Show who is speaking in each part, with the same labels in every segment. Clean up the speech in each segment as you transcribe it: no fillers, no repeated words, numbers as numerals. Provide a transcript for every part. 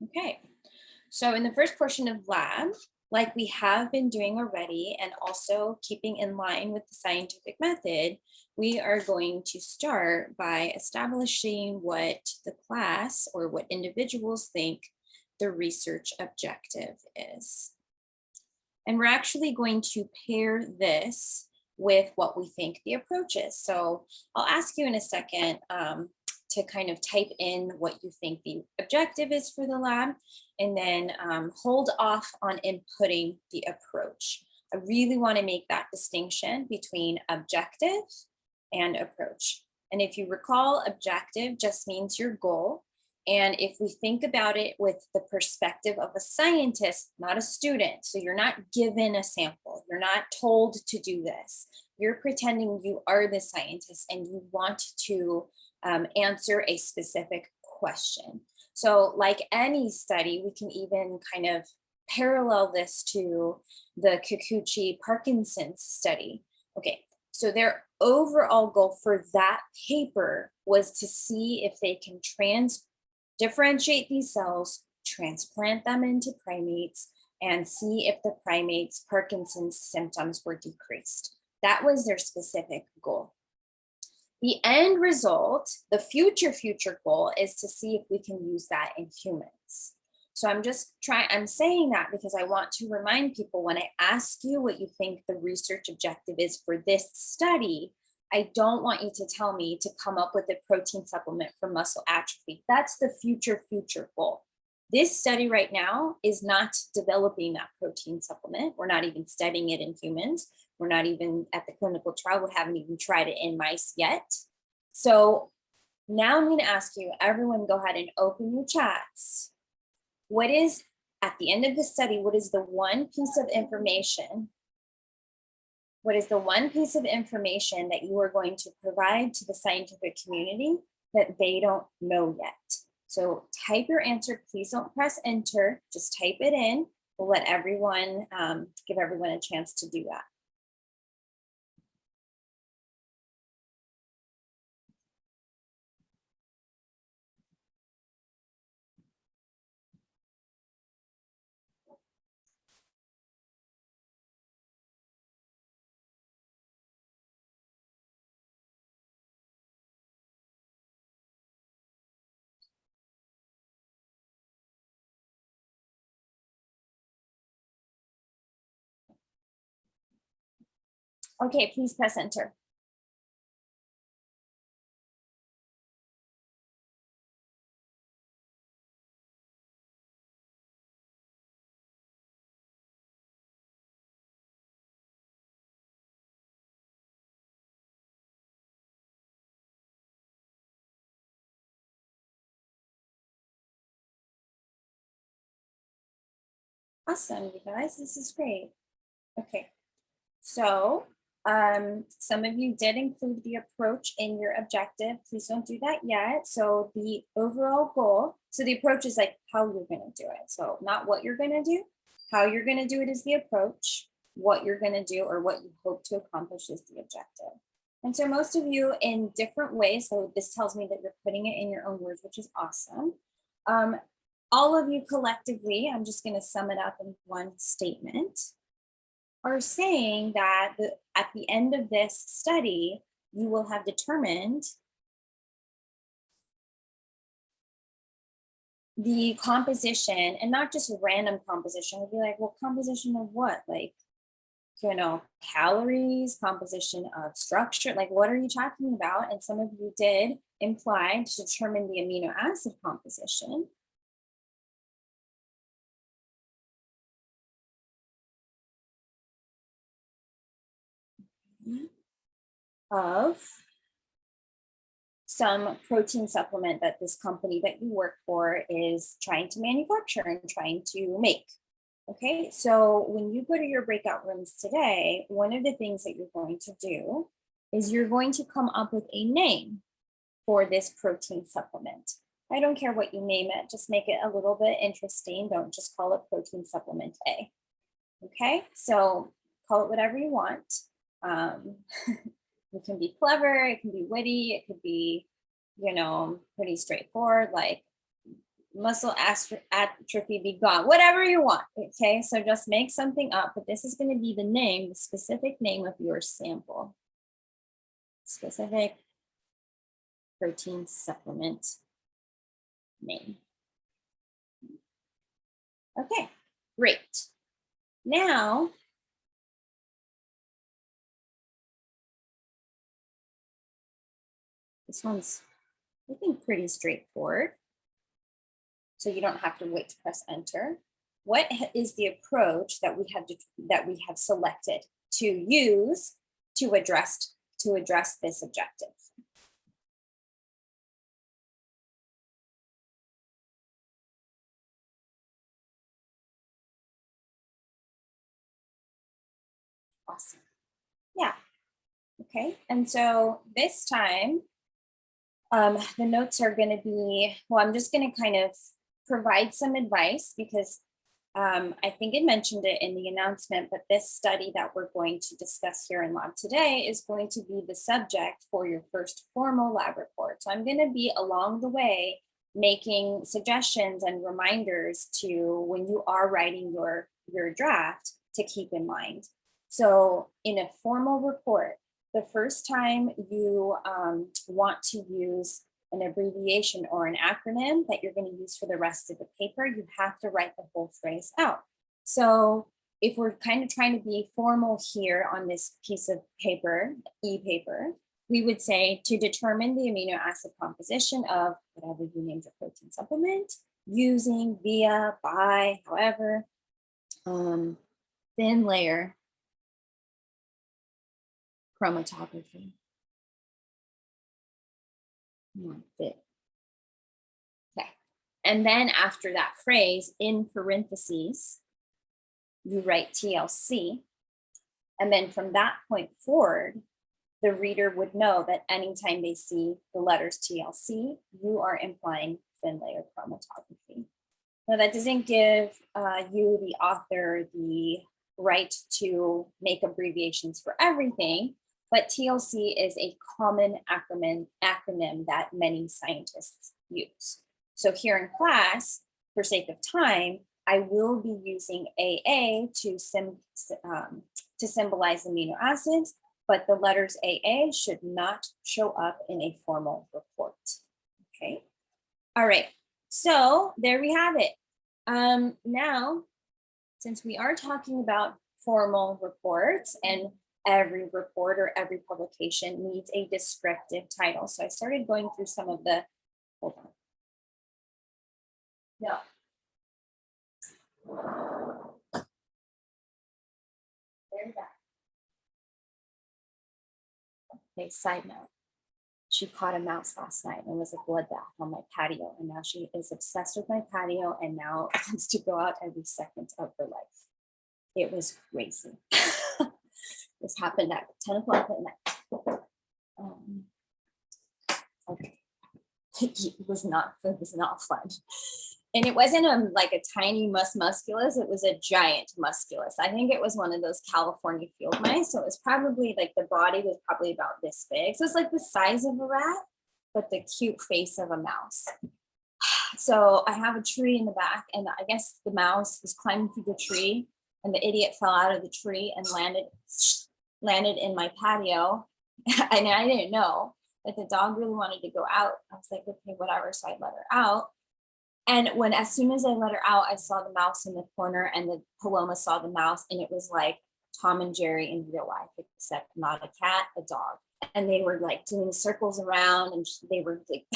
Speaker 1: Okay, so in the first portion of lab, like we have been doing already, and also keeping in line with the scientific method, we are going to start by establishing what the class or what individuals think the research objective is. And we're actually going to pair this with what we think the approach is. So I'll ask you in a second to kind of type in what you think the objective is for the lab, and then hold off on inputting the approach. I really want to make that distinction between objective and approach. And if you recall, objective just means your goal. And if we think about it with the perspective of a scientist, not a student, so you're not given a sample, you're not told to do this, you're pretending you are the scientist and you want to answer a specific question. So like any study, we can even kind of parallel this to the Kikuchi-Parkinson's study. Okay, so their overall goal for that paper was to see if they can differentiate these cells, transplant them into primates, and see if the primates' Parkinson's symptoms were decreased. That was their specific goal. The end result, the future goal, is to see if we can use that in humans. So I'm saying that because I want to remind people, when I ask you what you think the research objective is for this study, I don't want you to tell me to come up with a protein supplement for muscle atrophy. That's the future goal. This study right now is not developing that protein supplement. We're not even studying it in humans. We're not even at the clinical trial. We haven't even tried it in mice yet. So now I'm going to ask you, everyone go ahead and open your chats. What is, at the end of the study, what is the one piece of information? What is the one piece of information that you are going to provide to the scientific community that they don't know yet? So type your answer. Please don't press enter. Just type it in. We'll let everyone, give everyone a chance to do that. Okay, please press enter. Awesome, you guys, this is great. Okay, so some of you did include the approach in your objective. Please don't do that yet. So the overall goal, so the approach is like how you're going to do it. So not what you're going to do, how you're going to do it is the approach. What you're going to do or what you hope to accomplish is the objective. And so most of you in different ways, so this tells me that you're putting it in your own words, which is awesome. All of you collectively, I'm just going to sum it up in one statement, are saying that at the end of this study, you will have determined the composition, and not just random composition. We'll be like, well, composition of what? Like, you know, calories, composition of structure, like what are you talking about? And some of you did imply to determine the amino acid composition. Of some protein supplement that this company that you work for is trying to manufacture and trying to make. Okay, so when you go to your breakout rooms today, one of the things that you're going to do is you're going to come up with a name for this protein supplement. I don't care what you name it, just make it a little bit interesting. Don't just call it protein supplement A. Okay, so call it whatever you want. It can be clever, it can be witty, it could be, you know, pretty straightforward, like muscle atrophy be gone, whatever you want. Okay, so just make something up, but this is going to be the name, the specific name of your sample. Specific protein supplement name. Okay, great. Now, this one's, I think, pretty straightforward. So you don't have to wait to press enter. What is the approach that we have selected to use to address this objective? Awesome. Yeah. Okay. And so this time, the notes are going to be, well, I'm just going to kind of provide some advice because I think it mentioned it in the announcement, but this study that we're going to discuss here in lab today is going to be the subject for your first formal lab report. So I'm going to be along the way making suggestions and reminders to when you are writing your draft to keep in mind. So in a formal report, the first time you want to use an abbreviation or an acronym that you're going to use for the rest of the paper, you have to write the whole phrase out. So if we're kind of trying to be formal here on this piece of paper, e-paper, we would say to determine the amino acid composition of whatever you named your protein supplement, using, via, by, however, thin layer chromatography. Fit. Okay. And then after that phrase, in parentheses, you write TLC. And then from that point forward, the reader would know that anytime they see the letters TLC, you are implying thin layer chromatography. Now that doesn't give you, the author, the right to make abbreviations for everything, but TLC is a common acronym that many scientists use. So here in class, for sake of time, I will be using AA to symbolize amino acids, but the letters AA should not show up in a formal report. Okay. All right. So there we have it. Now, since we are talking about formal reports, and every report or every publication needs a descriptive title. So I started going through some of the, hold on. No. There's that. Okay, side note. She caught a mouse last night and it was a bloodbath on my patio. And now she is obsessed with my patio and now wants to go out every second of her life. It was crazy. This happened at 10 o'clock at night. Okay. It was not fun. And it wasn't like a tiny musculus, it was a giant musculus. I think it was one of those California field mice. So it was probably like the body was probably about this big. So it's like the size of a rat, but the cute face of a mouse. So I have a tree in the back and I guess the mouse was climbing through the tree and the idiot fell out of the tree and landed in my patio. And I didn't know that the dog really wanted to go out. I was like, okay, whatever. So I let her out. And as soon as I let her out, I saw the mouse in the corner and the Paloma saw the mouse, and it was like Tom and Jerry in real life, except not a cat, a dog. And they were like doing circles around and they were like,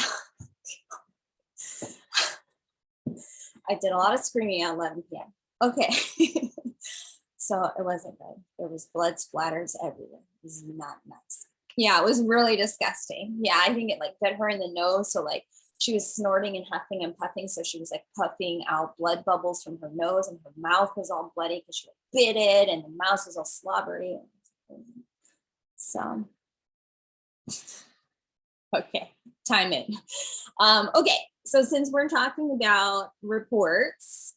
Speaker 1: I did a lot of screaming at 11 p.m. Okay. So it wasn't good. There was blood splatters everywhere. It was not nice. Yeah, it was really disgusting. Yeah, I think it like bit her in the nose. So like she was snorting and huffing and puffing. So she was like puffing out blood bubbles from her nose and her mouth was all bloody because she bit it and the mouse was all slobbery. So, okay, time in. Okay, so since we're talking about reports,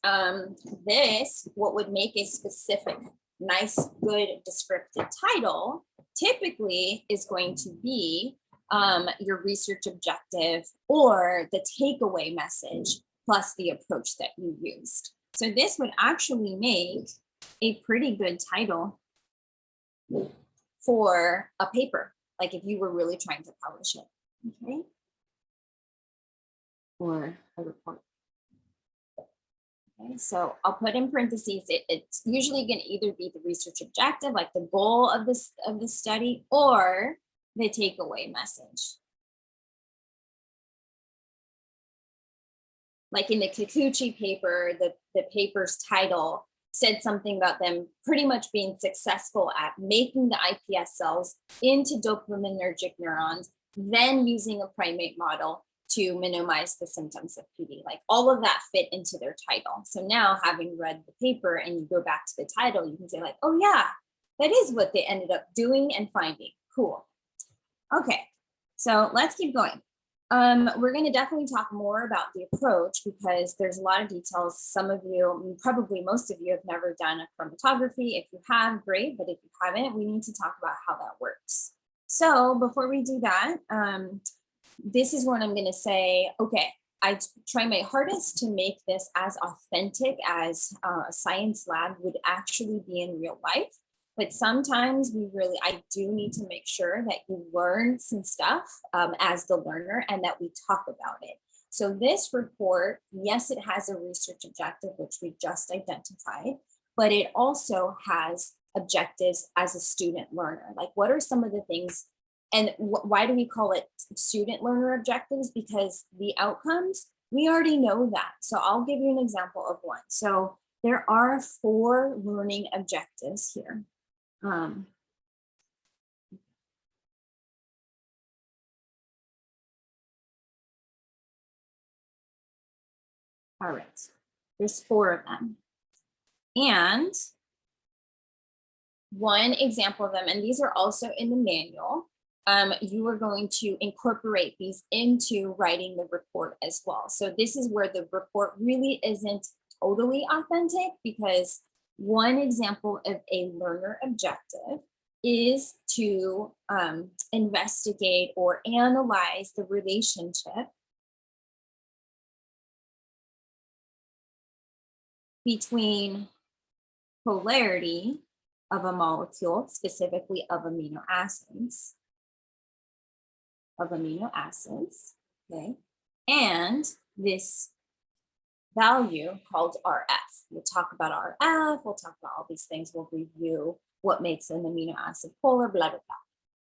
Speaker 1: what would make a specific, nice, good descriptive title typically is going to be your research objective or the takeaway message plus the approach that you used. So this would actually make a pretty good title for a paper, like if you were really trying to publish it, okay? Or a report. Okay, so I'll put in parentheses, it's usually going to either be the research objective, like the goal of the study, or the takeaway message. Like in the Kikuchi paper, the paper's title said something about them pretty much being successful at making the iPS cells into dopaminergic neurons, then using a primate model to minimize the symptoms of PD. Like all of that fit into their title. So now, having read the paper and you go back to the title, you can say like, oh yeah, that is what they ended up doing and finding. Cool. Okay, so let's keep going. We're going to definitely talk more about the approach because there's a lot of details. Some of you, probably most of you, have never done a chromatography. If you have, great, but if you haven't, we need to talk about how that works. So before we do that, this is when I'm going to say, okay, I try my hardest to make this as authentic as a science lab would actually be in real life. But sometimes I do need to make sure that you learn some stuff as the learner and that we talk about it. So this report, yes, it has a research objective, which we just identified, but it also has objectives as a student learner. Like what are some of the things, and why do we call it student learner objectives? Because the outcomes, we already know that. So I'll give you an example of one. So there are 4 learning objectives here. All right, there's 4 of them. And one example of them, and these are also in the manual, you are going to incorporate these into writing the report as well. So this is where the report really isn't totally authentic, because one example of a learner objective is to investigate or analyze the relationship between polarity of a molecule, specifically of amino acids, okay, and this value called RF. We'll talk about RF, we'll talk about all these things, we'll review what makes an amino acid polar, blah, blah, blah.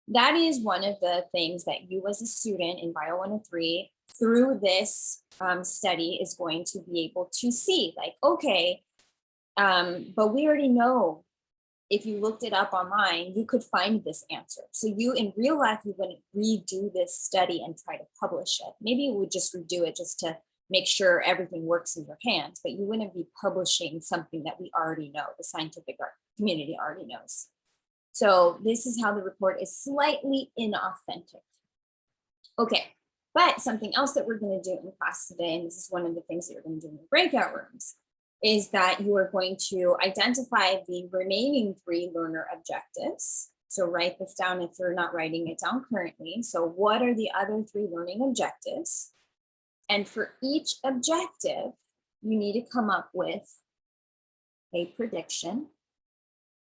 Speaker 1: That is one of the things that you as a student in Bio103 through this study is going to be able to see, like, okay, but we already know, if you looked it up online, you could find this answer. So you, in real life, you wouldn't redo this study and try to publish it. Maybe you would just redo it just to make sure everything works in your hands, but you wouldn't be publishing something that we already know, the scientific community already knows. So this is how the report is slightly inauthentic. Okay, but something else that we're going to do in class today, and this is one of the things that you're going to do in the breakout rooms, is that you are going to identify the remaining 3 learner objectives. So write this down if you're not writing it down currently. So what are the other 3 learning objectives? And for each objective, you need to come up with a prediction.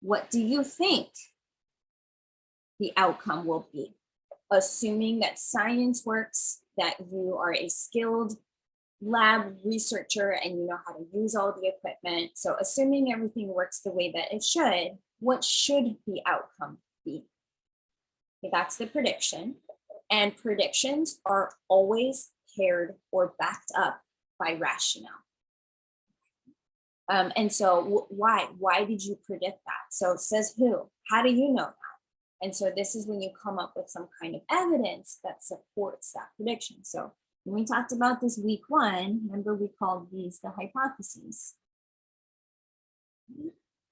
Speaker 1: What do you think the outcome will be? Assuming that science works, that you are a skilled lab researcher and you know how to use all the equipment. So assuming everything works the way that it should, what should the outcome be? Okay, that's the prediction. And predictions are always paired or backed up by rationale. And so why did you predict that? So it says who, how do you know that? And so this is when you come up with some kind of evidence that supports that prediction. So when we talked about this week 1, remember we called these the hypotheses.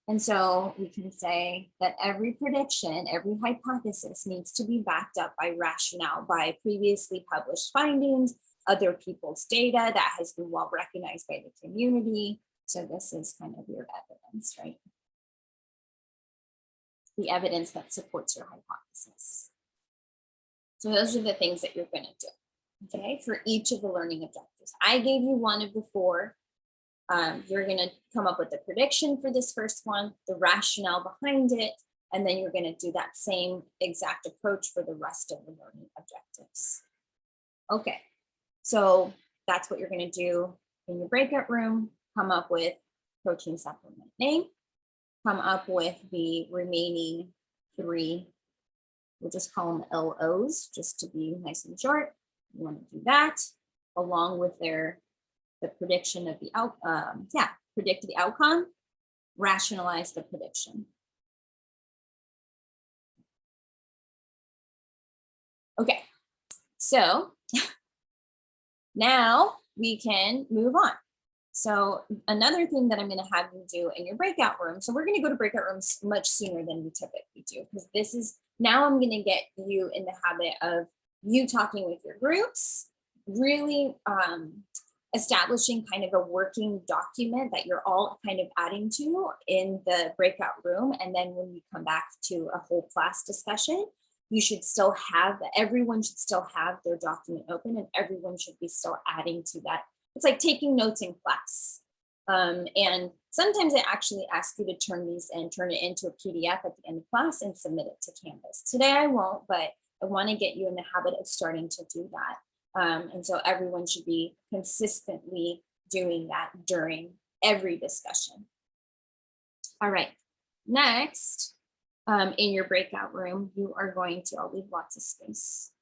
Speaker 1: And so we can say that every prediction, every hypothesis needs to be backed up by rationale, by previously published findings, other people's data that has been well recognized by the community. So this is kind of your evidence, right? The evidence that supports your hypothesis. So those are the things that you're going to do. okay, for each of the learning objectives. I gave you one of the four. You're going to come up with a prediction for this first one, the rationale behind it, and then you're going to do that same exact approach for the rest of the learning objectives. Okay, so that's what you're going to do in your breakout room. Come up with protein supplement name, come up with the remaining three, we'll just call them LOs just to be nice and short. You want to do that along with the prediction of the predict the outcome, rationalize the prediction. Okay, so now we can move on. So another thing that I'm going to have you do in your breakout room, so we're going to go to breakout rooms much sooner than we typically do, because this is, now I'm going to get you in the habit of you talking with your groups, really establishing kind of a working document that you're all kind of adding to in the breakout room. And then when you come back to a whole class discussion, you should still have, everyone should still have their document open, and everyone should be still adding to that. It's like taking notes in class. And sometimes I actually ask you to turn it into a PDF at the end of class and submit it to Canvas. Today I won't, but I want to get you in the habit of starting to do that. And so everyone should be consistently doing that during every discussion. All right, next, in your breakout room, you are going to, I'll leave lots of space.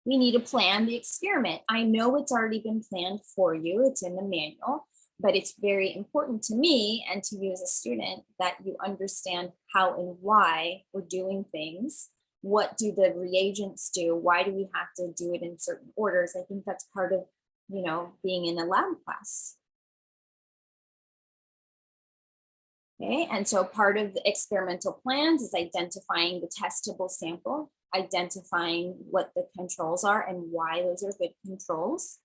Speaker 1: We need to plan the experiment. I know it's already been planned for you. It's in the manual, but it's very important to me and to you as a student that you understand how and why we're doing things. What do the reagents do? Why do we have to do it in certain orders? I think that's part of, being in a lab class. Okay, and so part of the experimental plans is identifying the testable sample, identifying what the controls are and why those are good controls.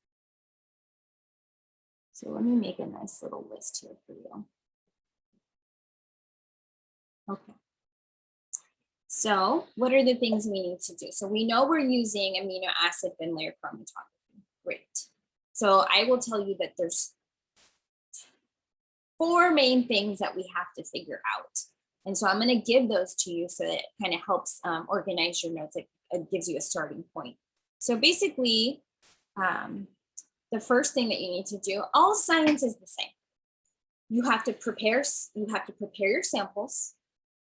Speaker 1: So let me make a nice little list here for you. Okay. So what are the things we need to do? So we know we're using amino acid thin layer chromatography. Great. So I will tell you that there's 4 main things that we have to figure out. And so I'm going to give those to you so that it kind of helps organize your notes. It gives you a starting point. So basically, the first thing that you need to do, all science is the same. You have to prepare your samples.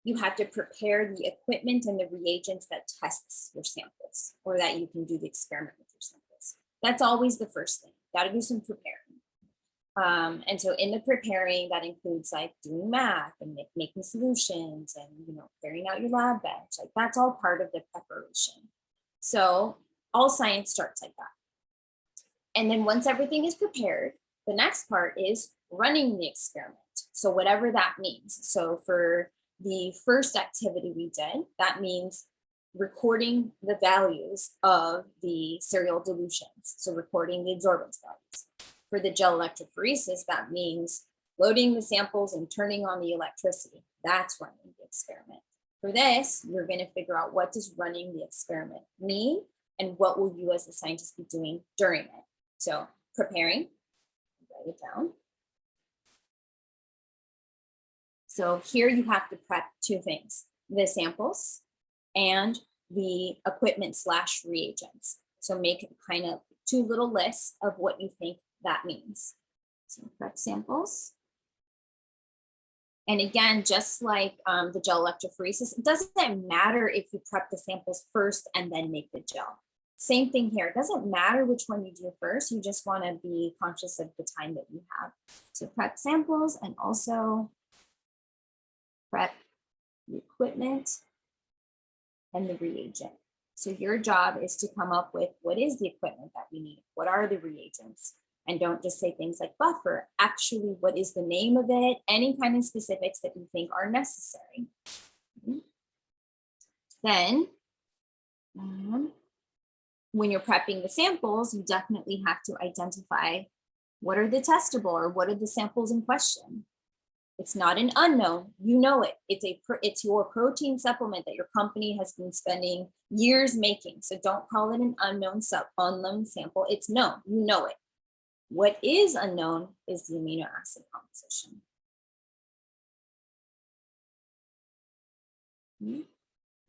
Speaker 1: You have to prepare the equipment and the reagents that tests your samples, or that you can do the experiment with your samples. That's always the first thing. Got to do some preparing. And so in the preparing, that includes like doing math and making solutions and, clearing out your lab bench. Like that's all part of the preparation. So all science starts like that. And then once everything is prepared, the next part is running the experiment. So whatever that means. So for the first activity we did, that means recording the values of the serial dilutions. So recording the absorbance values. For the gel electrophoresis, that means loading the samples and turning on the electricity. That's running the experiment. For this, you're going to figure out what does running the experiment mean and what will you as a scientist be doing during it. So preparing, write it down. So here you have to prep 2 things, the samples and the equipment / reagents. So make kind of 2 little lists of what you think that means. So prep samples. And again, just like the gel electrophoresis, it doesn't matter if you prep the samples first and then make the gel. Same thing here. It doesn't matter which one you do first. You just want to be conscious of the time that you have. So prep samples and also prep the equipment and the reagent. So your job is to come up with what is the equipment that we need? What are the reagents? And don't just say things like buffer. Actually, what is the name of it? Any kind of specifics that you think are necessary. Then, when you're prepping the samples, you definitely have to identify what are the testable or what are the samples in question. It's not an unknown. You know it. It's your protein supplement that your company has been spending years making. So don't call it an unknown sample. It's known. You know it. What is unknown is the amino acid composition.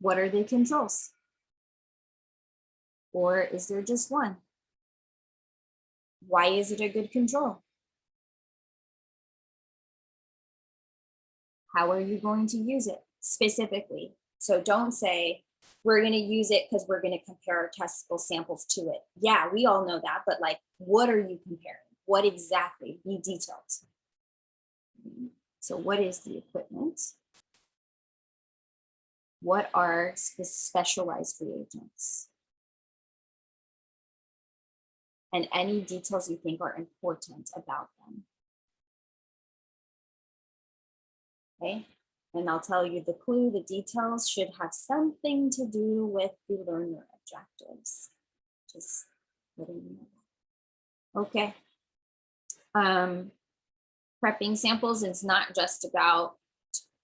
Speaker 1: What are the controls? Or is there just one? Why is it a good control? How are you going to use it specifically? So don't say, we're going to use it because we're going to compare our testicle samples to it. Yeah, we all know that, but like, what are you comparing? What exactly? Be detailed. So what is the equipment? What are the specialized reagents? And any details you think are important about them. Okay, and I'll tell you the clue, the details should have something to do with the learner objectives. Just letting you know. Okay. Prepping samples is not just about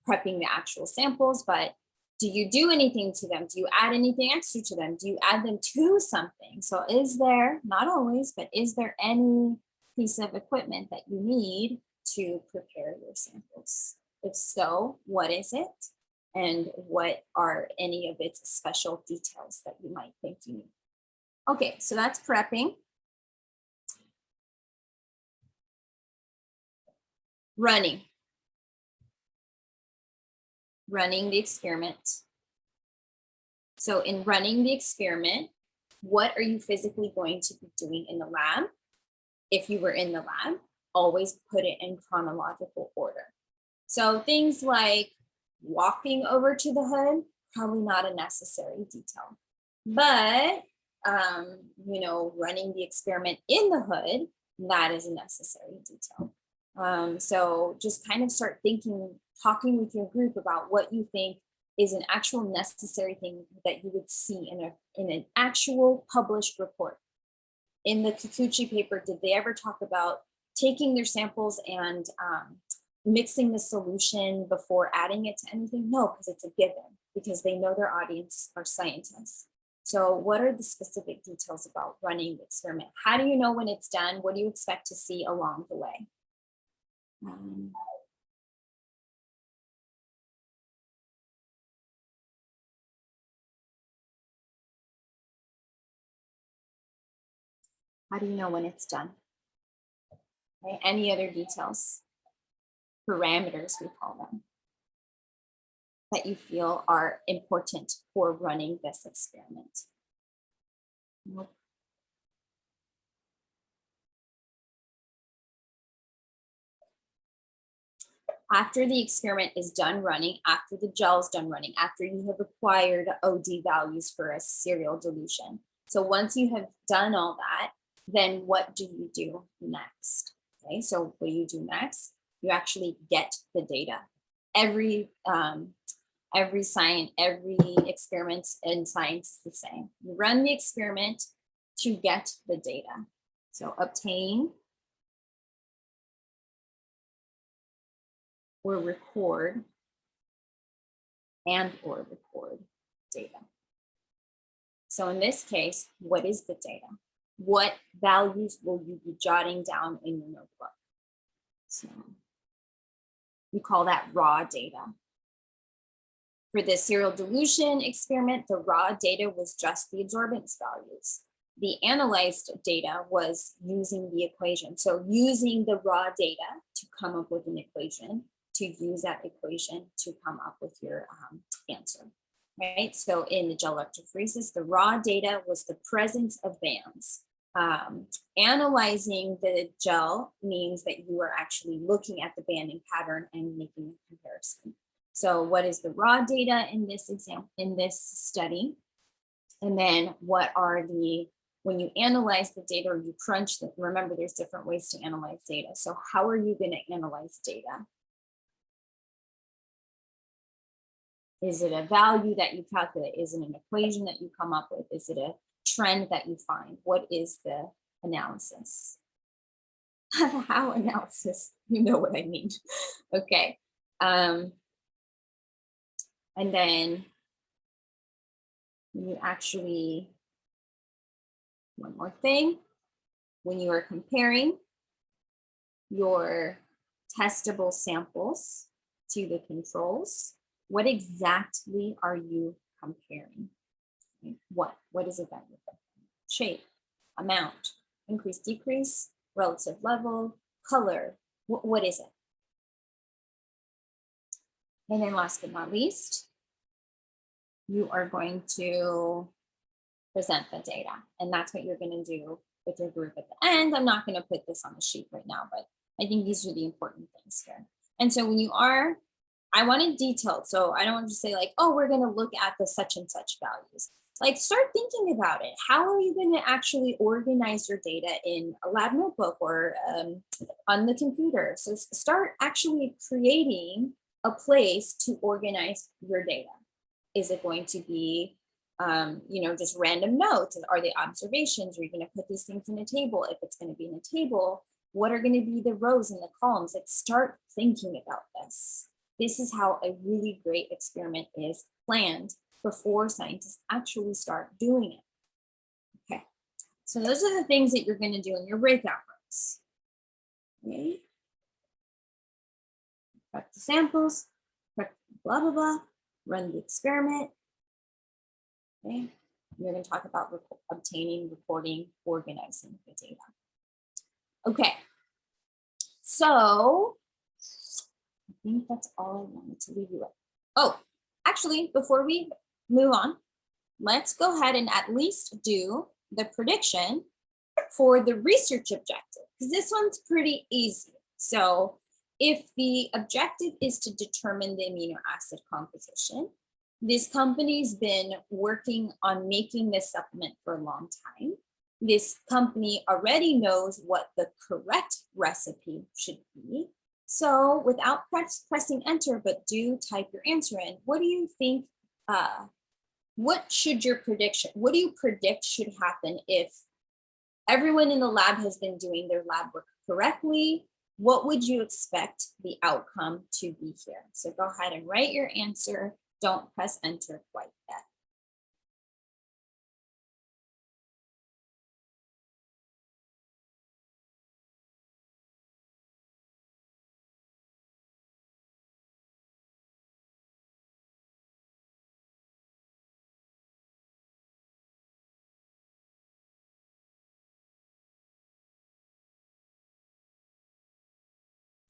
Speaker 1: prepping the actual samples, but do you do anything to them? Do you add anything extra to them? Do you add them to something? So is there, not always, but is there any piece of equipment that you need to prepare your samples? If so, what is it? And what are any of its special details that you might think you need? Okay, so that's prepping. Running the experiment. So in running the experiment, what are you physically going to be doing in the lab? If you were in the lab, always put it in chronological order. So things like walking over to the hood, probably not a necessary detail. But, running the experiment in the hood, that is a necessary detail. So just kind of start talking with your group about what you think is an actual necessary thing that you would see in an actual published report. In the Kikuchi paper, did they ever talk about taking their samples and mixing the solution before adding it to anything? No, because it's a given, because they know their audience are scientists. So what are the specific details about running the experiment? How do you know when it's done? What do you expect to see along the way? How do you know when it's done? Okay. Any other details? Parameters, we call them, that you feel are important for running this experiment? Nope. After the experiment is done running, after the gel is done running, after you have acquired OD values for a serial dilution. So once you have done all that, then what do you do next? Okay, so what do you do next? You actually get the data. Every experiment in science is the same. You run the experiment to get the data. So obtain or record data. So in this case, what is the data? What values will you be jotting down in your notebook? So we call that raw data. For the serial dilution experiment, the raw data was just the absorbance values. The analyzed data was using the equation. So using the raw data to come up with an equation, to use that equation to come up with your answer, right? So in the gel electrophoresis, the raw data was the presence of bands. Analyzing the gel means that you are actually looking at the banding pattern and making a comparison. So what is the raw data in this study? And then what are when you analyze the data or you crunch them, remember there's different ways to analyze data. So how are you going to analyze data? Is it a value that you calculate? Is it an equation that you come up with? Is it a trend that you find? What is the analysis? How analysis, you know what I mean. Okay. And then you actually, one more thing, when you are comparing your testable samples to the controls, what exactly are you comparing? What is it that you're comparing? Shape, amount, increase, decrease, relative level, color, what is it? And then last but not least, you are going to present the data. And that's what you're going to do with your group at the end. I'm not going to put this on the sheet right now, but I think these are the important things here. And so when you are, I want it detailed. So I don't want to say like, oh, we're going to look at the such and such values. Like start thinking about it. How are you going to actually organize your data in a lab notebook or on the computer? So start actually creating a place to organize your data. Is it going to be just random notes? Are they observations? Are you going to put these things in a table? If it's going to be in a table, what are going to be the rows and the columns? Like start thinking about this. This is how a really great experiment is planned before scientists actually start doing it. Okay, so those are the things that you're going to do in your breakout rooms. Okay, collect the samples, collect blah, blah, blah, run the experiment. Okay, we're going to talk about obtaining, recording, organizing the data. Okay, so I think that's all I wanted to leave you with. Oh, actually, before we move on, let's go ahead and at least do the prediction for the research objective, because this one's pretty easy. So if the objective is to determine the amino acid composition, this company's been working on making this supplement for a long time. This company already knows what the correct recipe should be. So without pressing enter, but do type your answer in, what do you think, what should your prediction, what do you predict should happen if everyone in the lab has been doing their lab work correctly? What would you expect the outcome to be here? So go ahead and write your answer. Don't press enter quite yet.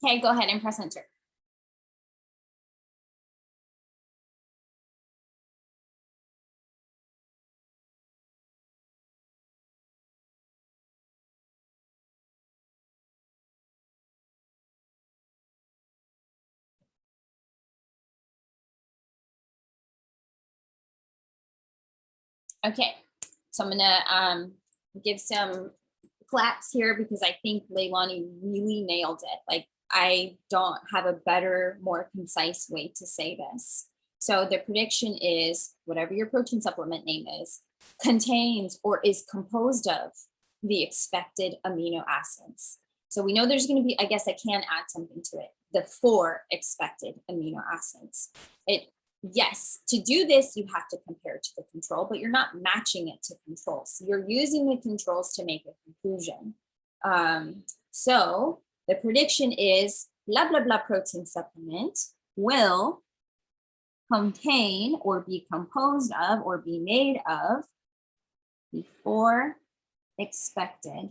Speaker 1: Okay, go ahead and press enter. Okay, so I'm gonna give some claps here because I think Leilani really nailed it. Like I don't have a better, more concise way to say this. So the prediction is whatever your protein supplement name is, contains or is composed of the expected amino acids. So we know there's going to be, I guess I can add something to it, the 4 expected amino acids. Yes, to do this, you have to compare to the control, but you're not matching it to controls. You're using the controls to make a conclusion. So the prediction is blah, blah, blah protein supplement will contain or be composed of or be made of the 4 expected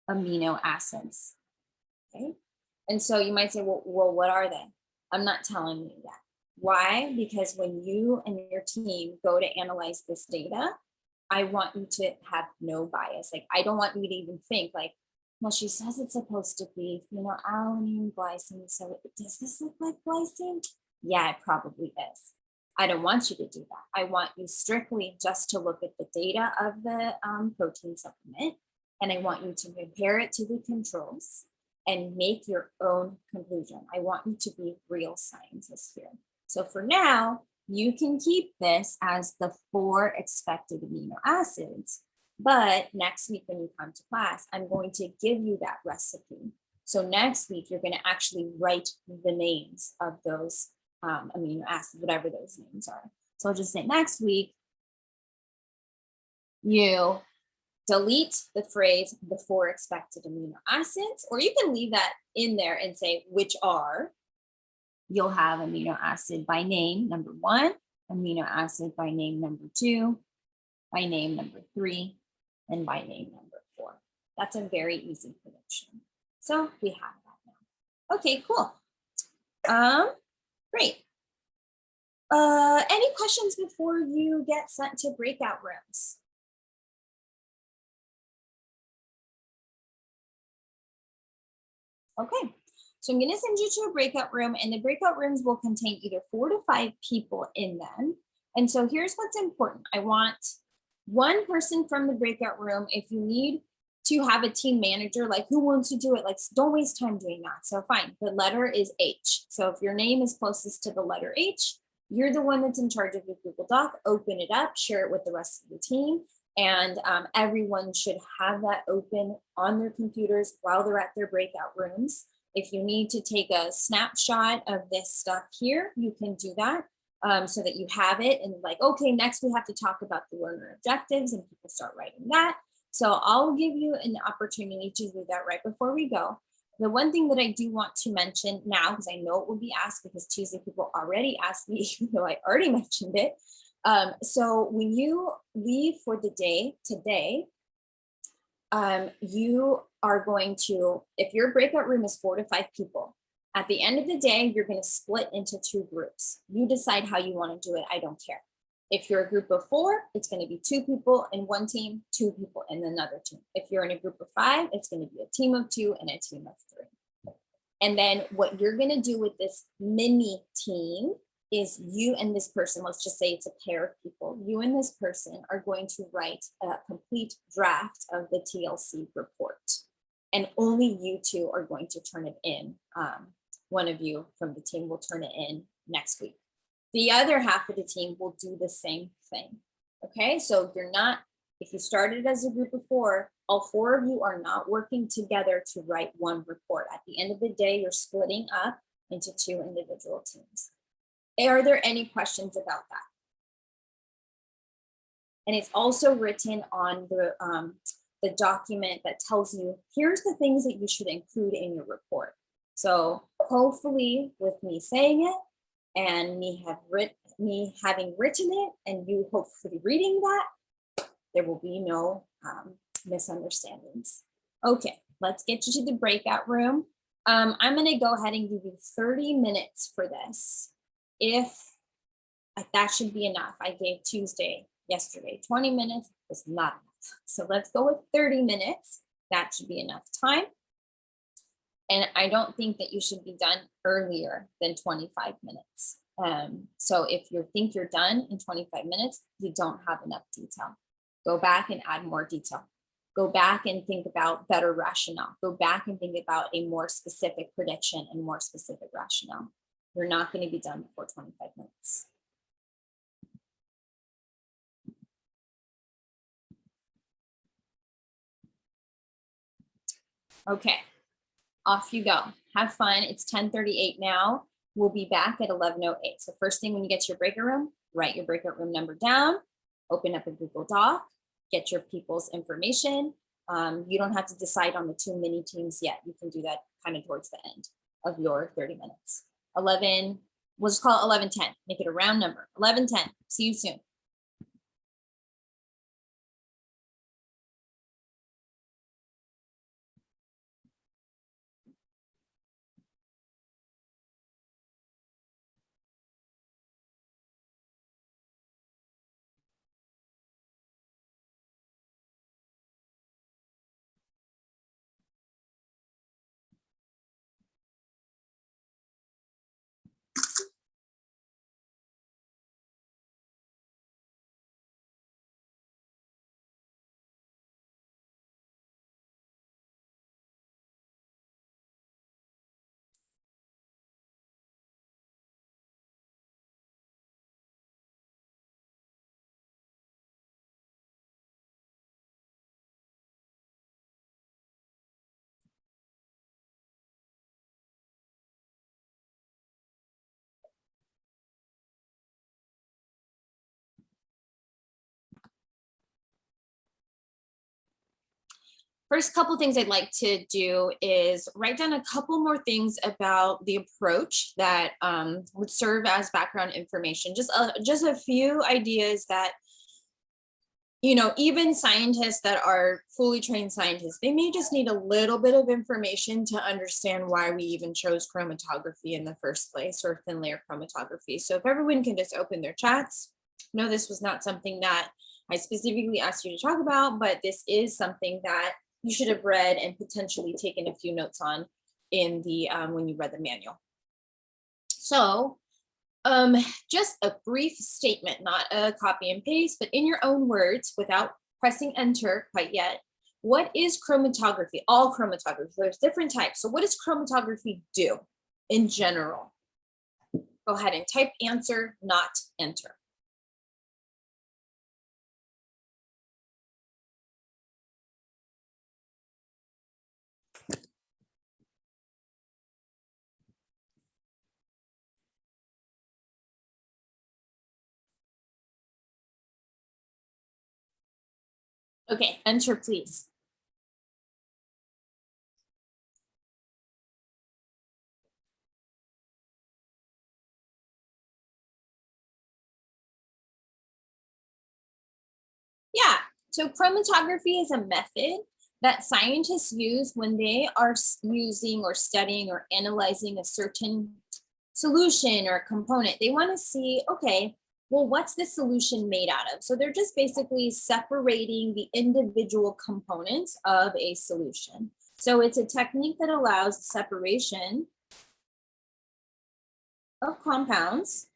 Speaker 1: amino acids. Okay. And so you might say, well, what are they? I'm not telling you that. Why? Because when you and your team go to analyze this data, I want you to have no bias. Like, I don't want you to even think like, well, she says it's supposed to be, alanine, glycine. So does this look like glycine? Yeah, it probably is. I don't want you to do that. I want you strictly just to look at the data of the protein supplement. And I want you to compare it to the controls and make your own conclusion. I want you to be real scientists here. So for now, you can keep this as the 4 expected amino acids, But next week when you come to class, I'm going to give you that recipe. So next week, you're going to actually write the names of those amino acids, whatever those names are. So I'll just say next week, you delete the phrase the 4 expected amino acids, or you can leave that in there and say which are. You'll have amino acid by name number 1, amino acid by name number 2, by name number 3, and by name number 4. That's a very easy prediction. So we have that now. Okay, cool. Great. Any questions before you get sent to breakout rooms? Okay, so I'm going to send you to a breakout room, and the breakout rooms will contain either 4 to 5 people in them. And so here's what's important. I want one person from the breakout room. If you need to have a team manager, like who wants to do it, like don't waste time doing that. So fine, the letter is H. So if your name is closest to the letter H, you're the one that's in charge of the Google Doc. Open it up, share it with the rest of the team. And everyone should have that open on their computers while they're at their breakout rooms. If you need to take a snapshot of this stuff here, you can do that so that you have it and like, okay, next we have to talk about the learner objectives and people start writing that. So I'll give you an opportunity to do that right before we go. The one thing that I do want to mention now, because I know it will be asked because Tuesday people already asked me, even though I already mentioned it. So when you leave for the day today, you are going to, if your breakout room is 4 to 5 people, at the end of the day, you're going to split into 2 groups. You decide how you want to do it. I don't care. If you're a group of 4, it's going to be 2 people in one team, 2 people in another team. If you're in a group of 5, it's going to be a team of 2 and a team of 3. And then what you're going to do with this mini team is you and this person, let's just say it's a pair of people, you and this person are going to write a complete draft of the TLC report. And only you 2 are going to turn it in. One of you from the team will turn it in next week. The other half of the team will do the same thing. Okay, so you're not, if you started as a group of 4, all 4 of you are not working together to write one report. At the end of the day, you're splitting up into 2 individual teams. Are there any questions about that? And it's also written on the document that tells you, here's the things that you should include in your report. So hopefully with me saying it and me having written it and you hopefully reading that, there will be no misunderstandings. Okay, let's get you to the breakout room. I'm going to go ahead and give you 30 minutes for this. If that should be enough. I gave yesterday, 20 minutes was not enough. So let's go with 30 minutes. That should be enough time. And I don't think that you should be done earlier than 25 minutes. So if you think you're done in 25 minutes, you don't have enough detail. Go back and add more detail. Go back and think about better rationale. Go back and think about a more specific prediction and more specific rationale. You're not going to be done before 25 minutes. Okay, off you go. Have fun. It's 10:38 now. We'll be back at 11:08. So first thing when you get to your breakout room, write your breakout room number down, open up a Google Doc, get your people's information. You don't have to decide on the 2 mini teams yet. You can do that kind of towards the end of your 30 minutes. 11, we'll just call it 11:10. Make it a round number. 11:10. See you soon. First couple things I'd like to do is write down a couple more things about the approach that would serve as background information. Just a few ideas that, you know, even scientists that are fully trained scientists, they may just need a little bit of information to understand why we even chose chromatography in the first place, or thin layer chromatography. So if everyone can just open their chats. No, this was not something that I specifically asked you to talk about, but this is something that you should have read and potentially taken a few notes on in the when you read the manual. So just a brief statement, not a copy and paste, but in your own words without pressing enter quite yet. What is chromatography? All chromatography, there's different types. So what does chromatography do in general? Go ahead and type answer, not enter. Okay, enter please. Yeah, so chromatography is a method that scientists use when they are using or studying or analyzing a certain solution or component. They want to see, okay, well, what's this solution made out of? So they're just basically separating the individual components of a solution. So it's a technique that allows the separation of compounds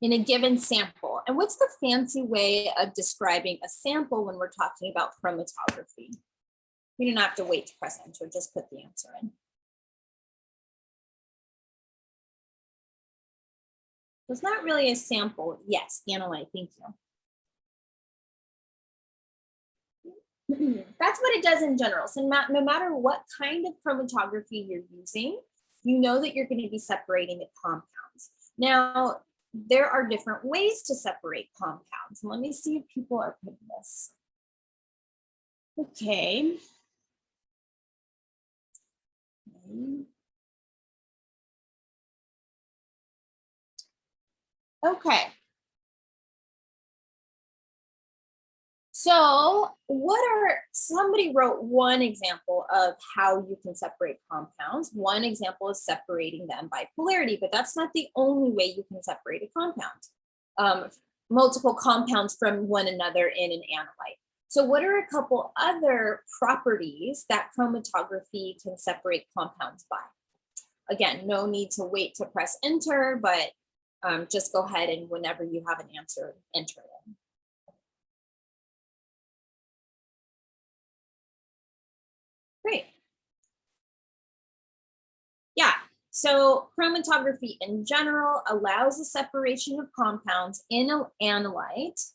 Speaker 1: in a given sample. And what's the fancy way of describing a sample when we're talking about chromatography? You don't have to wait to press enter, just put the answer in. It's not really a sample. Yes, analyte, thank you. That's what it does in general. So no matter what kind of chromatography you're using, you know that you're going to be separating the compounds. Now, there are different ways to separate compounds. Let me see if people are putting this. Okay. Okay. So somebody wrote one example of how you can separate compounds. One example is separating them by polarity, but that's not the only way you can separate a compound. Multiple compounds from one another in an analyte. So what are a couple other properties that chromatography can separate compounds by? Again, no need to wait to press enter, but just go ahead and whenever you have an answer, enter it. Great. Yeah, so chromatography in general allows the separation of compounds in an analyte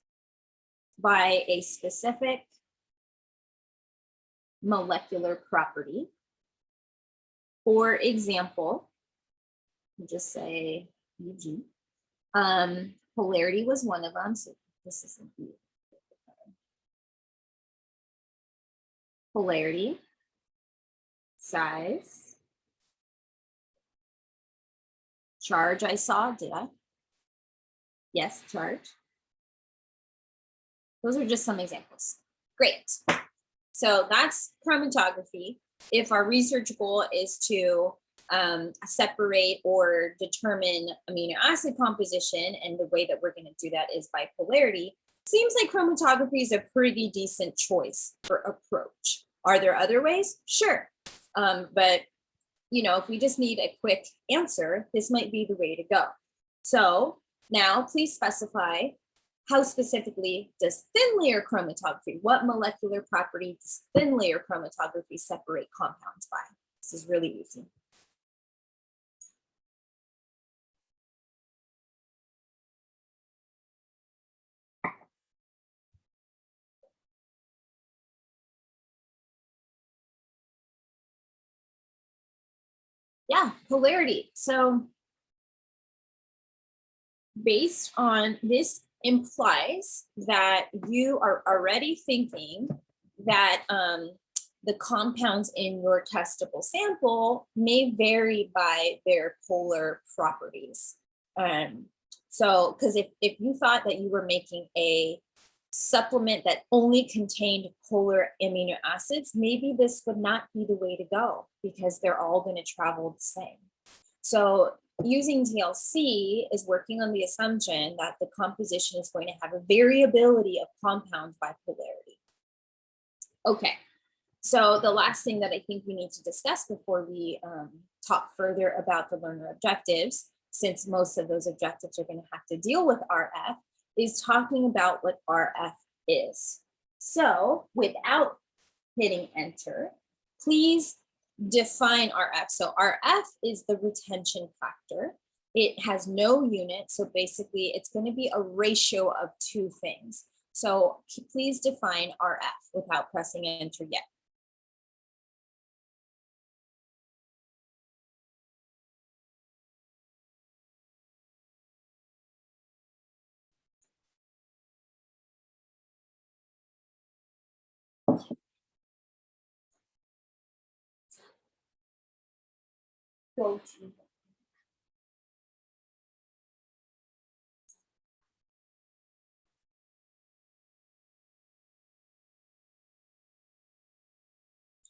Speaker 1: by a specific molecular property. For example, I'll just say Ug. Polarity was one of them, so this is a polarity, size, charge I saw, did I? Yes, charge. Those are just some examples. Great. So that's chromatography. If our research goal is to separate or determine amino acid composition, and the way that we're going to do that is by polarity, seems like chromatography is a pretty decent choice for approach. Are there other ways? Sure. But you know, if we just need a quick answer, this might be the way to go. So now please specify how specifically does thin layer chromatography, what molecular property does thin layer chromatography separate compounds by? This is really easy. Yeah, polarity. So based on this implies that you are already thinking that the compounds in your testable sample may vary by their polar properties. So, because if you thought that you were making a supplement that only contained polar amino acids, maybe this would not be the way to go because they're all going to travel the same. So using TLC is working on the assumption that the composition is going to have a variability of compounds by polarity. Okay, so the last thing that I think we need to discuss before we talk further about the learner objectives, since most of those objectives are going to have to deal with RF, is talking about what RF is. So without hitting enter, please define RF. So RF is the retention factor. It has no unit. So basically it's going to be a ratio of two things. So please define RF without pressing enter yet. Go to.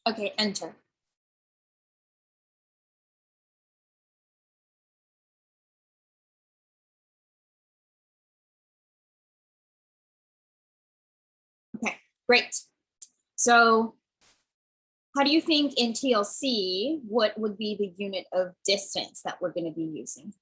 Speaker 1: Okay, enter. Okay, great. So how do you think in TLC, what would be the unit of distance that we're going to be using?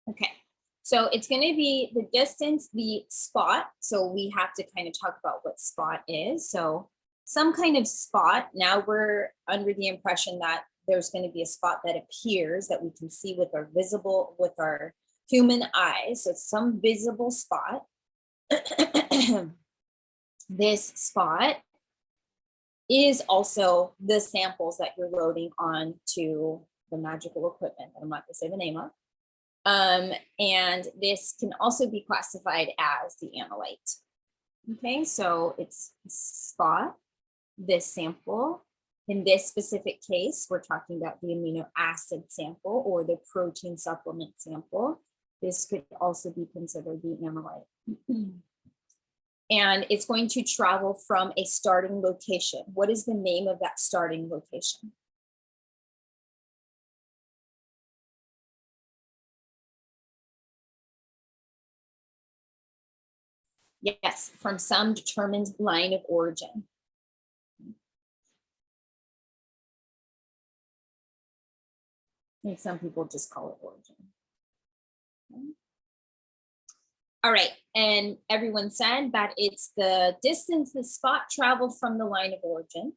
Speaker 1: Okay, so it's going to be the distance, the spot. So we have to kind of talk about what spot is. So some kind of spot. Now we're under the impression that there's going to be a spot that appears that we can see with our human eyes. So some visible spot. This spot is also the samples that you're loading on to the magical equipment that I'm not going to say the name of. And this can also be classified as the analyte. Okay, so it's spot, this sample. In this specific case, we're talking about the amino acid sample or the protein supplement sample. This could also be considered the analyte. And it's going to travel from a starting location. What is the name of that starting location? Yes, from some determined line of origin. And some people just call it origin. Okay. All right, and everyone said that it's the distance the spot traveled from the line of origin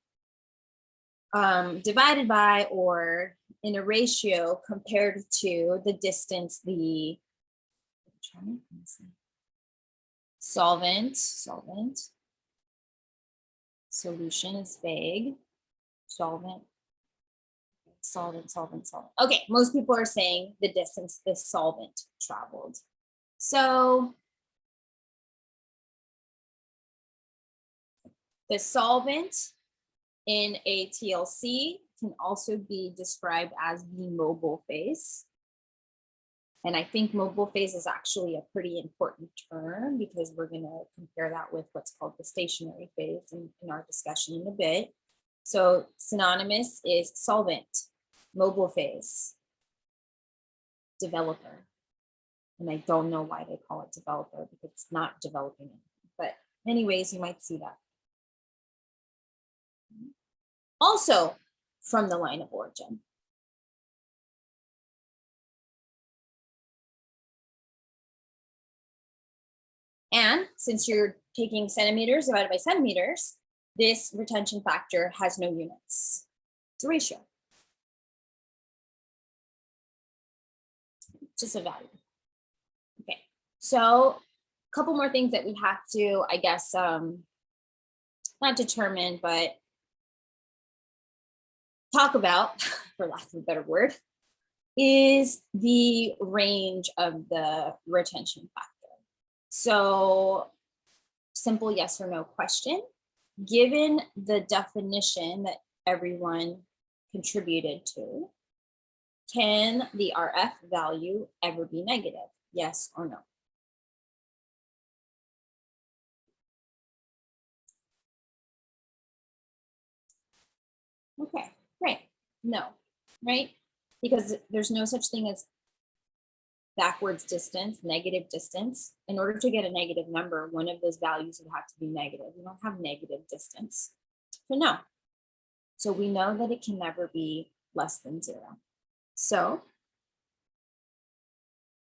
Speaker 1: divided by or in a ratio compared to the distance the solvent solution is vague, solvent. Okay, most people are saying the distance the solvent traveled. So the solvent in a TLC can also be described as the mobile phase. And I think mobile phase is actually a pretty important term because we're going to compare that with what's called the stationary phase in our discussion in a bit. So synonymous is solvent, mobile phase, developer. And I don't know why they call it developer because it's not developing anything. But anyways, you might see that. Also from the line of origin. And since you're taking centimeters divided by centimeters, this retention factor has no units. It's a ratio. Just a value. Okay, so a couple more things that we have to, I guess, not determine, but talk about, for lack of a better word, is the range of the retention factor. So simple yes or no question. Given the definition that everyone contributed to, can the RF value ever be negative? Yes or no? Okay, great. No, right? Because there's no such thing as backwards distance, negative distance. In order to get a negative number, one of those values would have to be negative. We don't have negative distance. So no. So we know that it can never be less than 0. So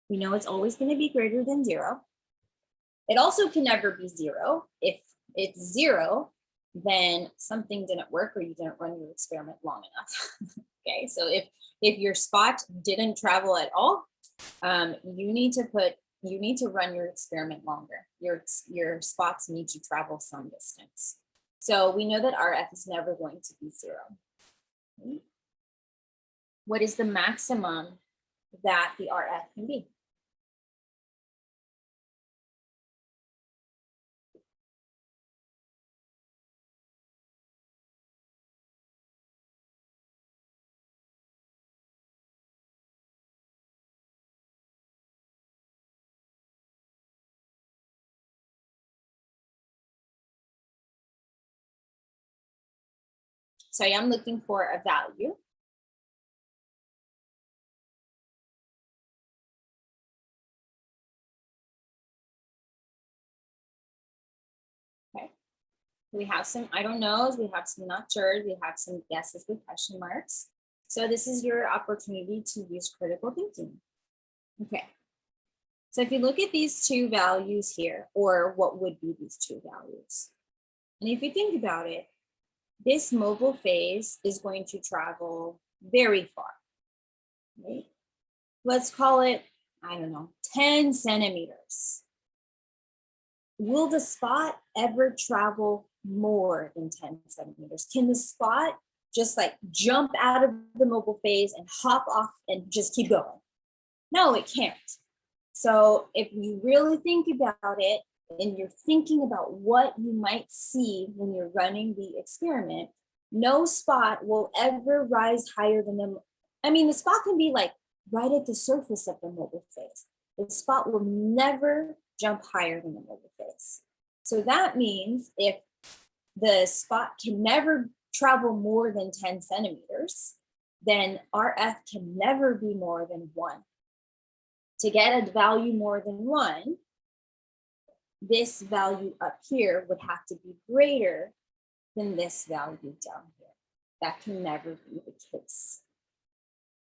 Speaker 1: we know it's always going to be greater than 0. It also can never be 0. If it's 0, then something didn't work or you didn't run your experiment long enough. Okay, so if your spot didn't travel at all, you need to run your experiment longer. Your spots need to travel some distance. So we know that RF is never going to be 0. Okay. What is the maximum that the RF can be? So I am looking for a value. Okay. We have some I don't knows, we have some not sure, we have some guesses with question marks. So this is your opportunity to use critical thinking. Okay. So if you look at these two values here, or what would be these two values, and if you think about it, this mobile phase is going to travel very far, right? Let's call it, I don't know, 10 centimeters. Will the spot ever travel more than 10 centimeters? Can the spot just like jump out of the mobile phase and hop off and just keep going? No, it can't. So if you really think about it and you're thinking about what you might see when you're running the experiment, no spot will ever rise higher than them. I mean, the spot can be like right at the surface of the mobile phase. The spot will never jump higher than the mobile phase. So that means if the spot can never travel more than 10 centimeters, then RF can never be more than 1. To get a value more than 1, this value up here would have to be greater than this value down here. That can never be the case.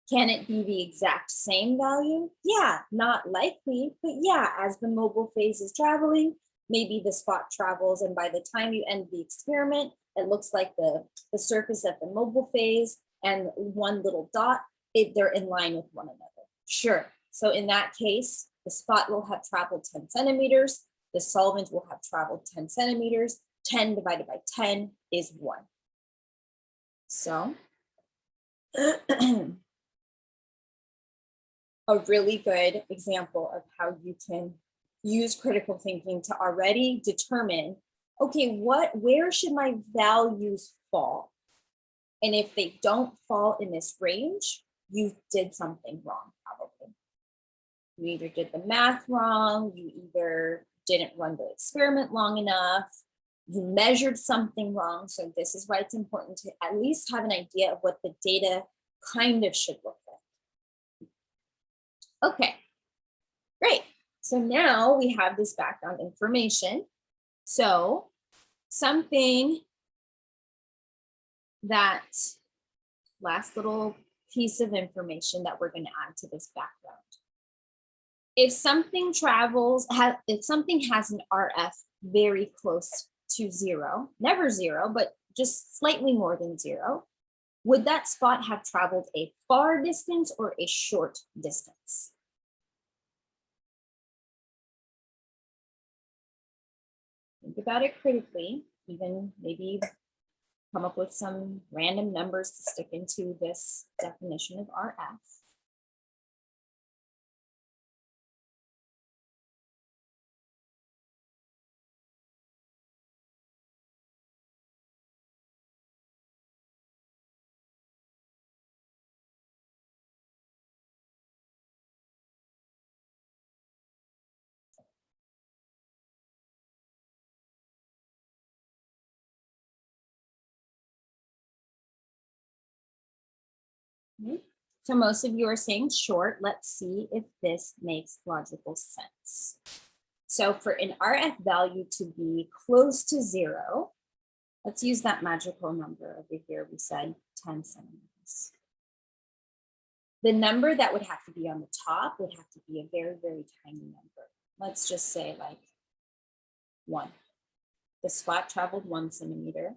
Speaker 1: Can it be the exact same value? Yeah, not likely, but yeah, as the mobile phase is traveling, maybe the spot travels, and by the time you end the experiment, it looks like the surface of the mobile phase and one little dot, they're in line with one another. Sure. So in that case, the spot will have traveled 10 centimeters. The solvent will have traveled 10 centimeters. 10 divided by 10 is 1. So a really good example of how you can use critical thinking to already determine, okay, where should my values fall? And if they don't fall in this range, you did something wrong, probably. You either did the math wrong, you either didn't run the experiment long enough, you measured something wrong. So this is why it's important to at least have an idea of what the data kind of should look like. Okay, great. So now we have this background information. So something that last little piece of information that we're going to add to this background. If something if something has an RF very close to 0, never 0, but just slightly more than 0, would that spot have traveled a far distance or a short distance? Think about it critically, even maybe come up with some random numbers to stick into this definition of RF. So most of you are saying short. Let's see if this makes logical sense. So for an RF value to be close to 0, let's use that magical number over here. We said 10 centimeters. The number that would have to be on the top would have to be a very, very tiny number. Let's just say like 1. The spot traveled 1 centimeter.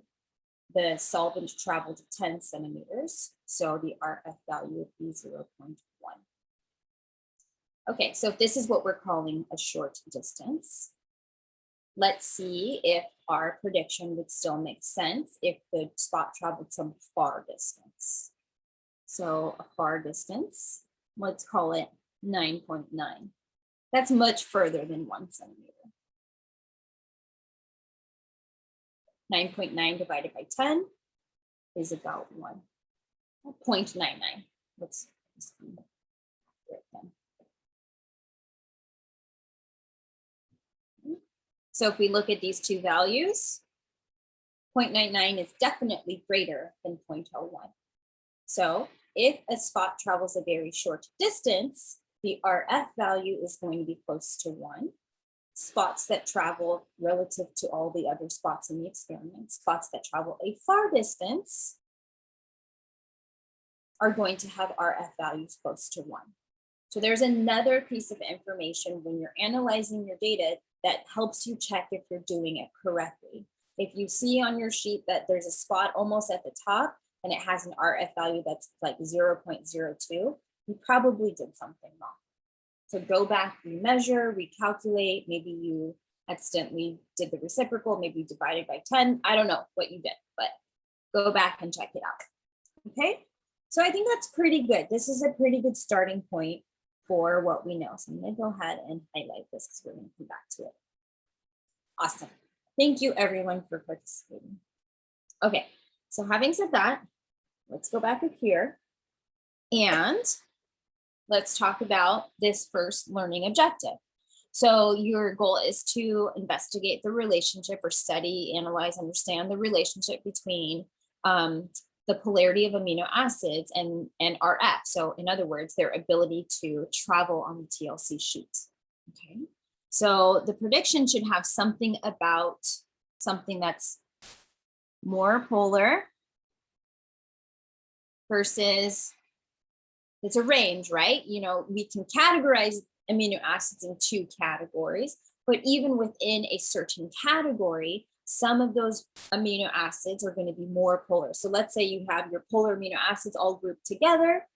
Speaker 1: The solvent traveled 10 centimeters. So the RF value would be 0.1. Okay, so if this is what we're calling a short distance, let's see if our prediction would still make sense if the spot traveled some far distance. So a far distance, let's call it 9.9. That's much further than 1 centimeter. 9.9 divided by 10 is about 1.99. Let's be accurate then. So if we look at these two values, 0.99 is definitely greater than 0.01. So if a spot travels a very short distance, the RF value is going to be close to 1. Spots that travel relative to all the other spots in the experiment, spots that travel a far distance, are going to have RF values close to 1. So there's another piece of information when you're analyzing your data that helps you check if you're doing it correctly. If you see on your sheet that there's a spot almost at the top and it has an RF value that's like 0.02, you probably did something wrong. So go back, remeasure, recalculate. Maybe you accidentally did the reciprocal, maybe you divided by 10. I don't know what you did, but go back and check it out. Okay, so I think that's pretty good. This is a pretty good starting point for what we know. So I'm gonna go ahead and highlight this because we're gonna come back to it. Awesome. Thank you everyone for participating. Okay, so having said that, let's go back up here and let's talk about this first learning objective. So your goal is to investigate the relationship or study, analyze, understand the relationship between the polarity of amino acids and RF. So in other words, their ability to travel on the TLC sheet. Okay, so the prediction should have something about something that's more polar versus, it's a range, right? You know, we can categorize amino acids in 2 categories, but even within a certain category, some of those amino acids are going to be more polar. So let's say you have your polar amino acids all grouped together.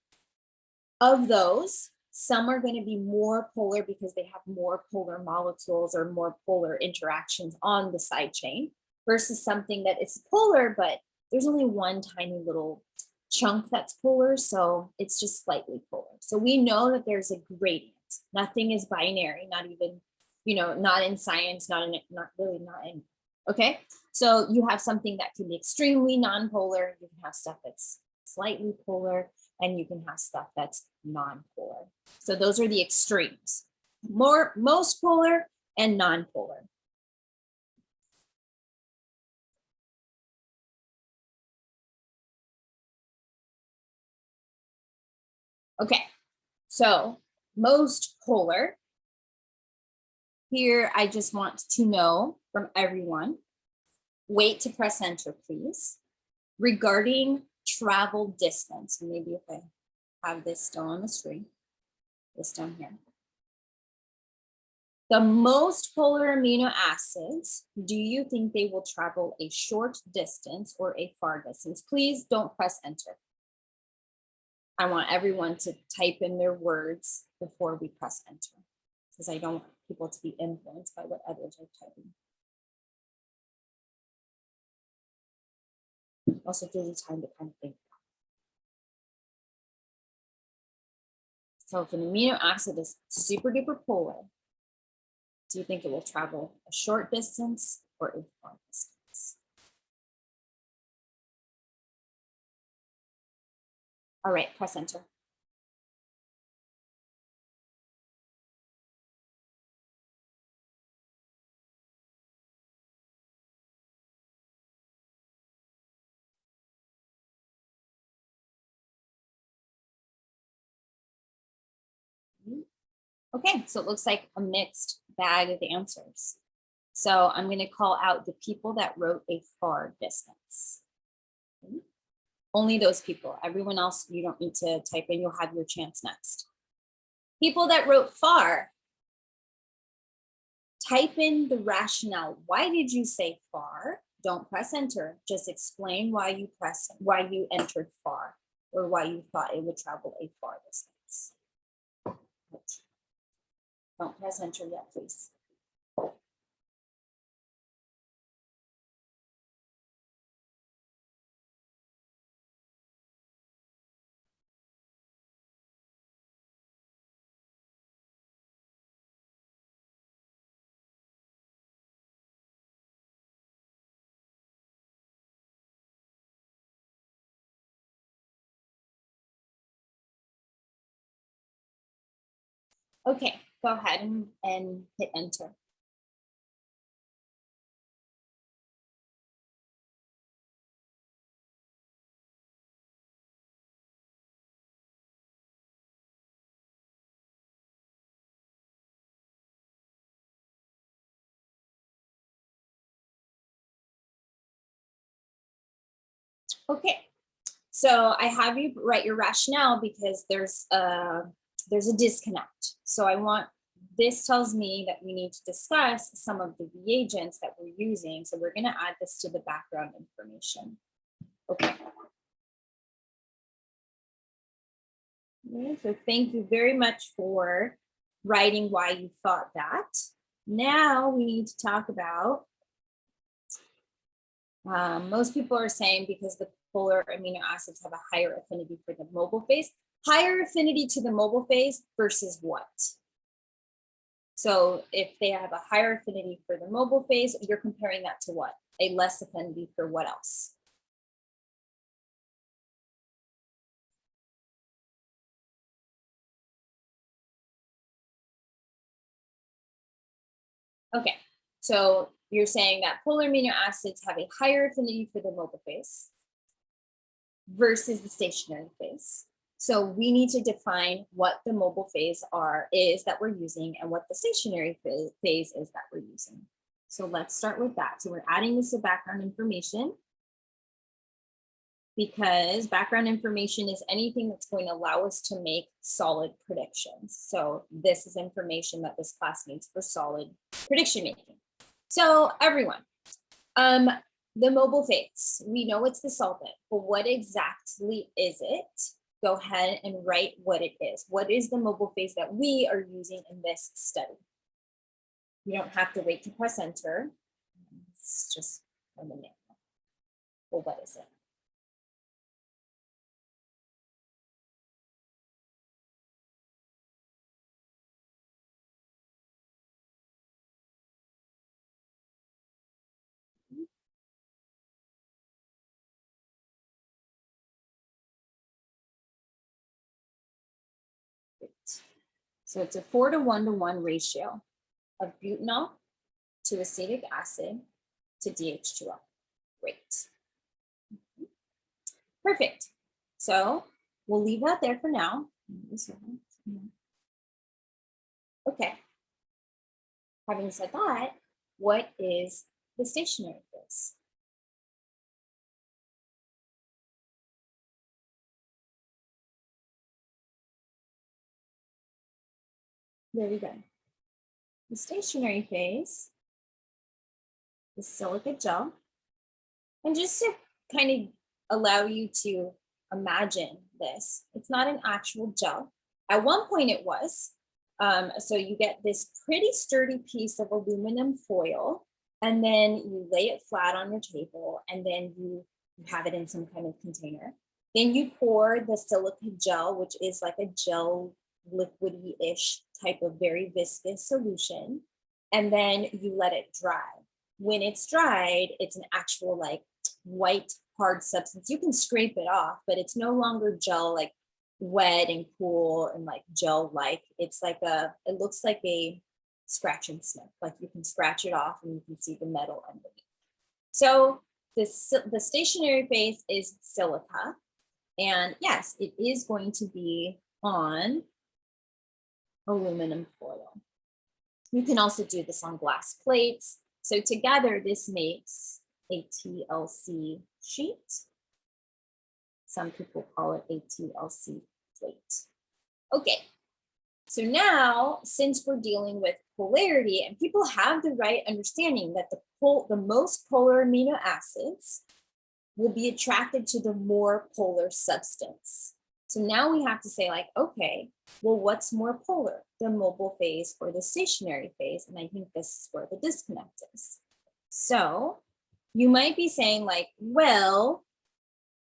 Speaker 1: Of those, some are going to be more polar because they have more polar molecules or more polar interactions on the side chain versus something that is polar, but there's only one tiny little chunk that's polar, so it's just slightly polar. So we know that there's a gradient. Nothing is binary, not even, you know, not in science, not in, okay? So you have something that can be extremely non-polar, you can have stuff that's slightly polar, and you can have stuff that's non-polar. So those are the extremes, most polar and non-polar. Okay, so most polar. Here, I just want to know from everyone, wait to press enter, please. Regarding travel distance, maybe if I have this still on the screen, this down here. The most polar amino acids, do you think they will travel a short distance or a far distance? Please don't press enter. I want everyone to type in their words before we press enter, because I don't want people to be influenced by what others are typing. Also gives you time to kind of think. So if an amino acid is super duper polar, do you think it will travel a short distance or a long distance? All right, press enter. Okay, so it looks like a mixed bag of answers. So I'm going to call out the people that wrote a far distance. Only those people. Everyone else, you don't need to type in. You'll have your chance next. People that wrote far, type in the rationale. Why did you say far? Don't press enter. Just explain why you entered far, or why you thought it would travel a far distance. Don't press enter yet, please. Okay, go ahead and hit enter. Okay, so I have you write your rationale because there's a disconnect. So this tells me that we need to discuss some of the reagents that we're using. So we're going to add this to the background information. Okay. So thank you very much for writing why you thought that. Now we need to talk about, most people are saying because the polar amino acids have a higher affinity for the mobile phase. Higher affinity to the mobile phase versus what? So if they have a higher affinity for the mobile phase, you're comparing that to what? A less affinity for what else? Okay, so you're saying that polar amino acids have a higher affinity for the mobile phase versus the stationary phase. So we need to define what the mobile phase is that we're using and what the stationary phase is that we're using. So let's start with that. So we're adding this to background information because background information is anything that's going to allow us to make solid predictions. So this is information that this class needs for solid prediction making. So everyone, the mobile phase, we know it's the solvent, but what exactly is it? Go ahead and write what it is. What is the mobile phase that we are using in this study? You don't have to wait to press enter. It's just a minute. Well, what is it? So it's a 4 to 1 to 1 ratio of butanol to acetic acid to DH2O. Great. Perfect. So we'll leave that there for now. Okay. Having said that, what is the stationary phase? Very good. The stationary phase is silica gel. And just to kind of allow you to imagine this, it's not an actual gel. At one point it was. So you get this pretty sturdy piece of aluminum foil, and then you lay it flat on your table, and then you You have it in some kind of container. Then you pour the silica gel, which is like a gel liquidy-ish type of very viscous solution. And then you let it dry. When it's dried, it's an actual like white hard substance. You can scrape it off, but it's no longer gel like wet and cool and like gel-like. It's like it looks like a scratch and sniff. Like you can scratch it off and you can see the metal underneath. So the stationary phase is silica. And yes, it is going to be on aluminum foil. You can also do this on glass plates. So together, this makes a TLC sheet. Some people call it a TLC plate. Okay, so now, since we're dealing with polarity, and people have the right understanding that the most polar amino acids will be attracted to the more polar substance. So now we have to say like, okay, well, what's more polar, the mobile phase or the stationary phase? And I think this is where the disconnect is. So you might be saying like, well,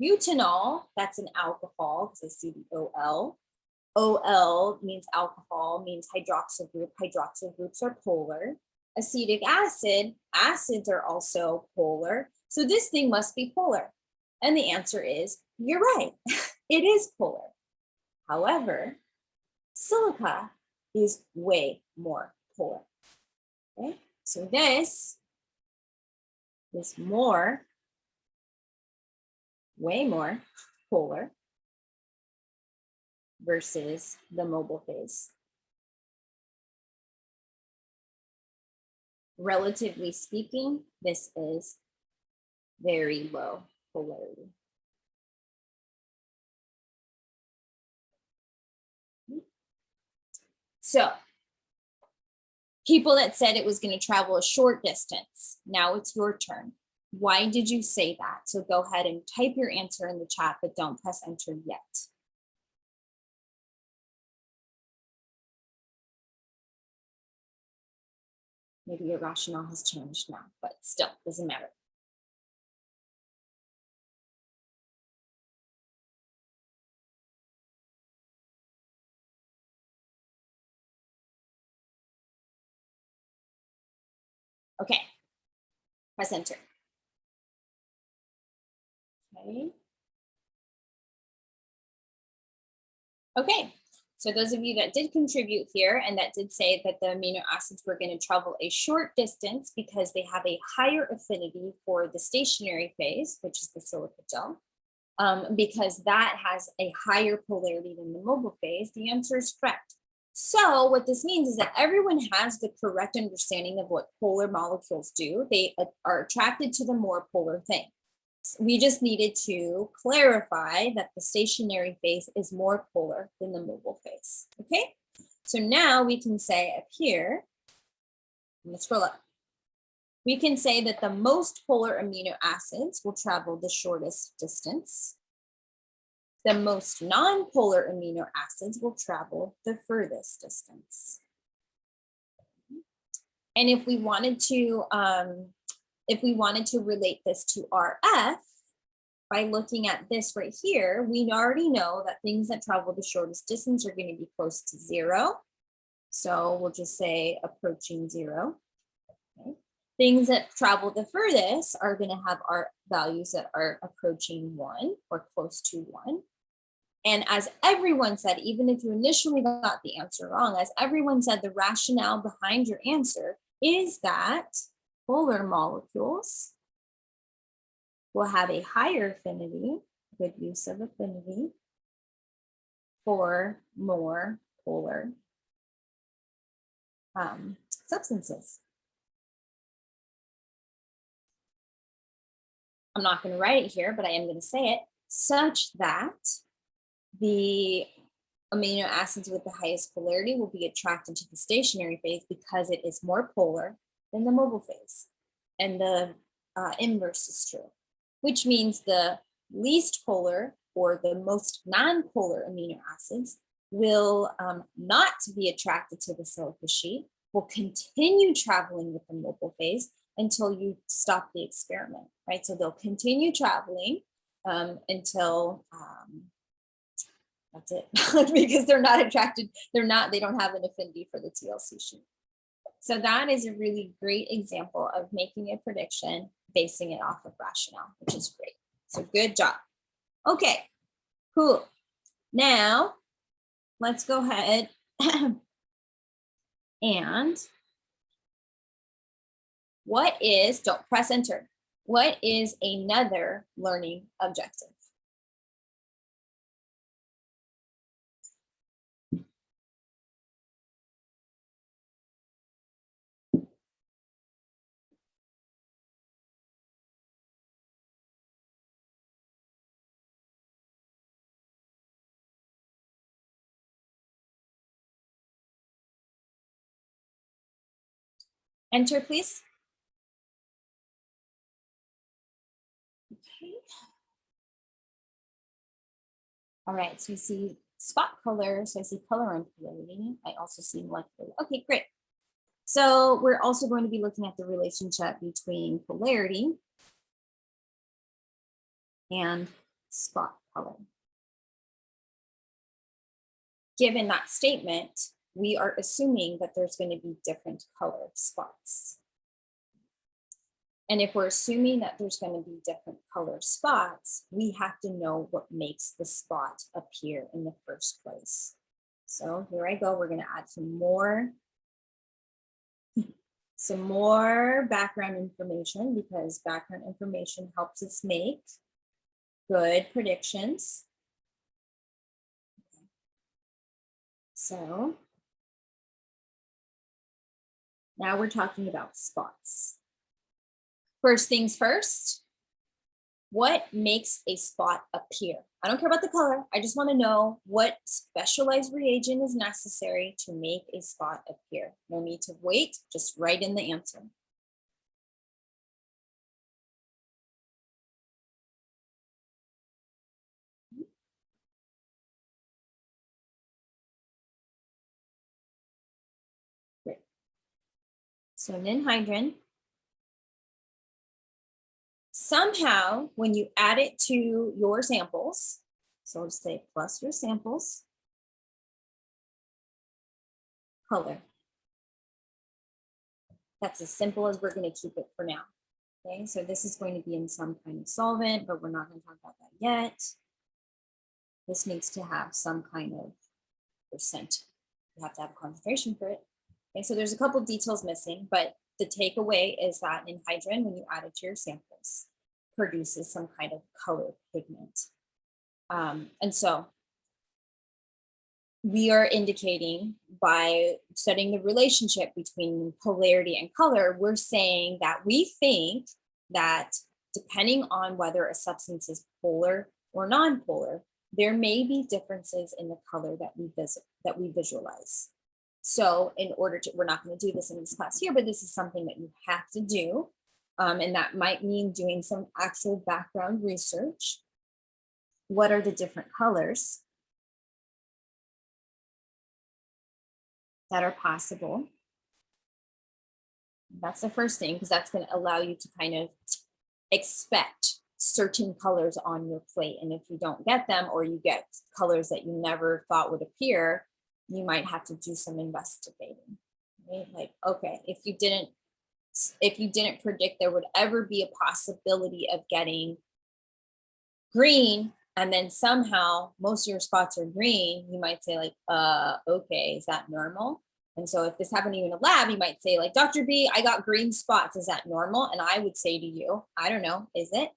Speaker 1: butanol, that's an alcohol because I see the OL. OL means alcohol, means hydroxyl group. Hydroxyl groups are polar. Acetic acid, acids are also polar. So this thing must be polar. And the answer is, you're right, it is polar. However, silica is way more polar. Okay, so this is way more polar versus the mobile phase. Relatively speaking, this is very low polarity. So people that said it was going to travel a short distance, now it's your turn. Why did you say that? So go ahead and type your answer in the chat, but don't press enter yet. Maybe your rationale has changed now, but still doesn't matter. Okay, press enter. Okay. Okay, so those of you that did contribute here and that did say that the amino acids were going to travel a short distance because they have a higher affinity for the stationary phase, which is the silica gel, because that has a higher polarity than the mobile phase, the answer is correct. So what this means is that everyone has the correct understanding of what polar molecules do. They are attracted to the more polar thing. We just needed to clarify that the stationary phase is more polar than the mobile phase. Okay, so now we can say up here, let's scroll up. We can say that the most polar amino acids will travel the shortest distance. The most non-polar amino acids will travel the furthest distance. And if we wanted to relate this to RF, by looking at this right here, we already know that things that travel the shortest distance are going to be close to 0. So we'll just say approaching 0. Okay. Things that travel the furthest are going to have R values that are approaching 1 or close to 1. And as everyone said, even if you initially got the answer wrong, as everyone said, the rationale behind your answer is that polar molecules will have a higher affinity, good use of affinity, for more polar substances. I'm not going to write it here, but I am going to say it, such that the amino acids with the highest polarity will be attracted to the stationary phase because it is more polar than the mobile phase. And the inverse is true, which means the least polar or the most non-polar amino acids will not be attracted to the silica sheet, will continue traveling with the mobile phase, until you stop the experiment, right? So they'll continue traveling until that's it, because they're not attracted, they don't have an affinity for the TLC shoot. So that is a really great example of making a prediction, basing it off of rationale, which is great. So good job. Okay, cool. Now, let's go ahead and don't press enter. What is another learning objective? Enter, please. Okay. All right, so you see spot color, so I see color and polarity. I also see molecular. Okay, great. So we're also going to be looking at the relationship between polarity and spot color. Given that statement, we are assuming that there's going to be different color spots. And if we're assuming that there's going to be different color spots, we have to know what makes the spot appear in the first place. So here I go. We're going to add some more background information, because background information helps us make good predictions. So now we're talking about spots. First things first, what makes a spot appear? I don't care about the color. I just want to know what specialized reagent is necessary to make a spot appear. No need to wait, just write in the answer. Great. So ninhydrin, somehow when you add it to your samples, so let's say plus your samples, color. That's as simple as we're going to keep it for now. Okay, so this is going to be in some kind of solvent, but we're not going to talk about that yet. This needs to have some kind of percent. You have to have a concentration for it. Okay, so there's a couple details missing, but the takeaway is that ninhydrin, when you add it to your samples, produces some kind of color pigment. And so we are indicating, by studying the relationship between polarity and color, we're saying that we think that depending on whether a substance is polar or non-polar, there may be differences in the color that we visualize. So in order to, we're not going to do this in this class here, but this is something that you have to do. And that might mean doing some actual background research. What are the different colors that are possible? That's the first thing, because that's going to allow you to kind of expect certain colors on your plate. And if you don't get them, or you get colors that you never thought would appear, you might have to do some investigating. Right? Like, okay, if you didn't predict there would ever be a possibility of getting green, and then somehow most of your spots are green, you might say like, okay, is that normal? And so if this happened to you in a lab, you might say like, Dr. B, I got green spots. Is that normal? And I would say to you, I don't know, is it?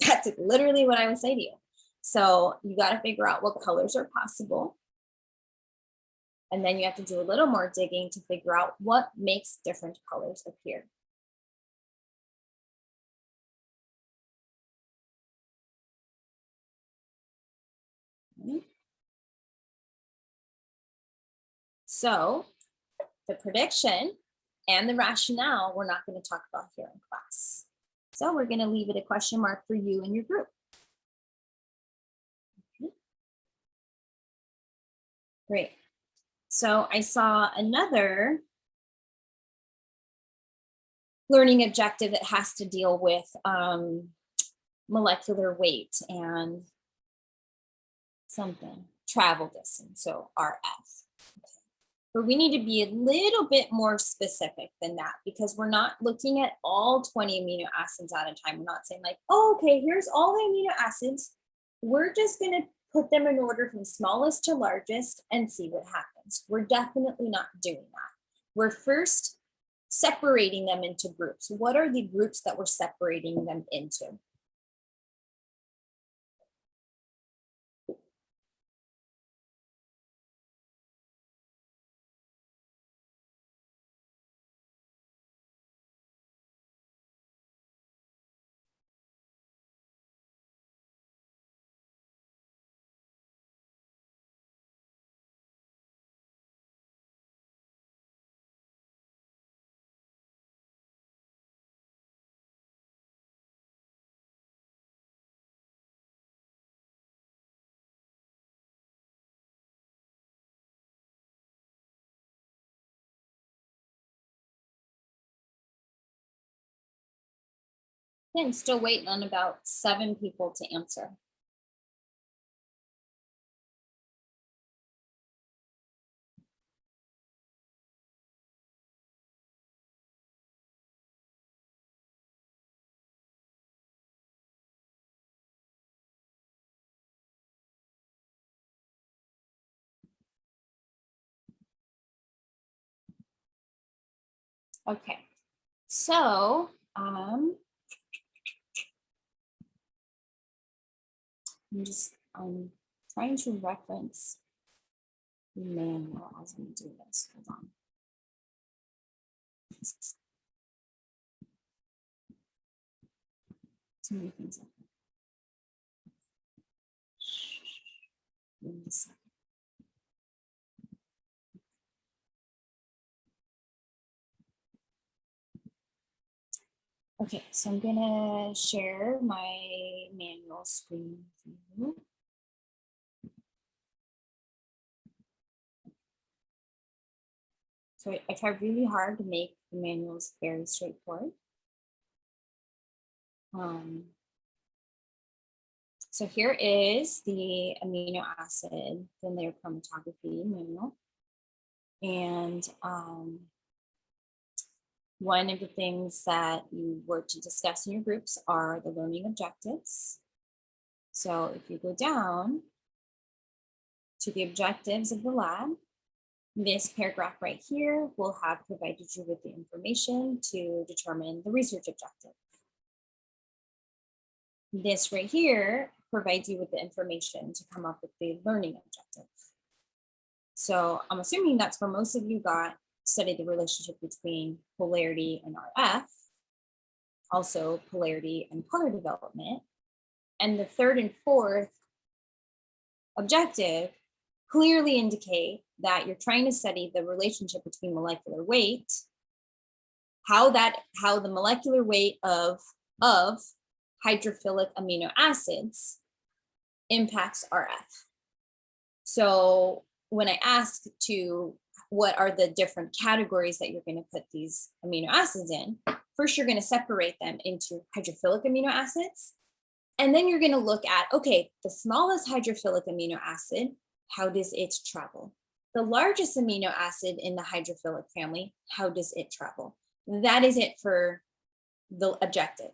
Speaker 1: That's literally what I would say to you. So you got to figure out what colors are possible. And then you have to do a little more digging to figure out what makes different colors appear. Okay. So the prediction and the rationale, we're not going to talk about here in class. So we're going to leave it a question mark for you and your group. Okay. Great. So I saw another learning objective that has to deal with molecular weight and something, travel distance, so RF. But we need to be a little bit more specific than that, because we're not looking at all 20 amino acids at a time. We're not saying like, oh, okay, here's all the amino acids. We're just going to put them in order from smallest to largest and see what happens. We're definitely not doing that. We're first separating them into groups. What are the groups that we're separating them into? And still waiting on about 7 people to answer. Okay, so I'm trying to reference the manual as we do this. Hold on. Too many things up there. Okay, so I'm gonna share my manual screen with you. So I tried really hard to make the manuals very straightforward. So here is the amino acid thin layer chromatography manual. And one of the things that you were to discuss in your groups are the learning objectives. So if you go down to the objectives of the lab, this paragraph right here will have provided you with the information to determine the research objective. This right here provides you with the information to come up with the learning objective. So I'm assuming that's where most of you got studied the relationship between polarity and RF, also polarity and color development. And the third and fourth objective clearly indicate that you're trying to study the relationship between molecular weight, how the molecular weight of hydrophilic amino acids impacts RF. So when I asked to what are the different categories that you're going to put these amino acids in, first you're going to separate them into hydrophilic amino acids. And then you're going to look at, okay, the smallest hydrophilic amino acid, how does it travel? The largest amino acid in the hydrophilic family, how does it travel? That is it for the objective.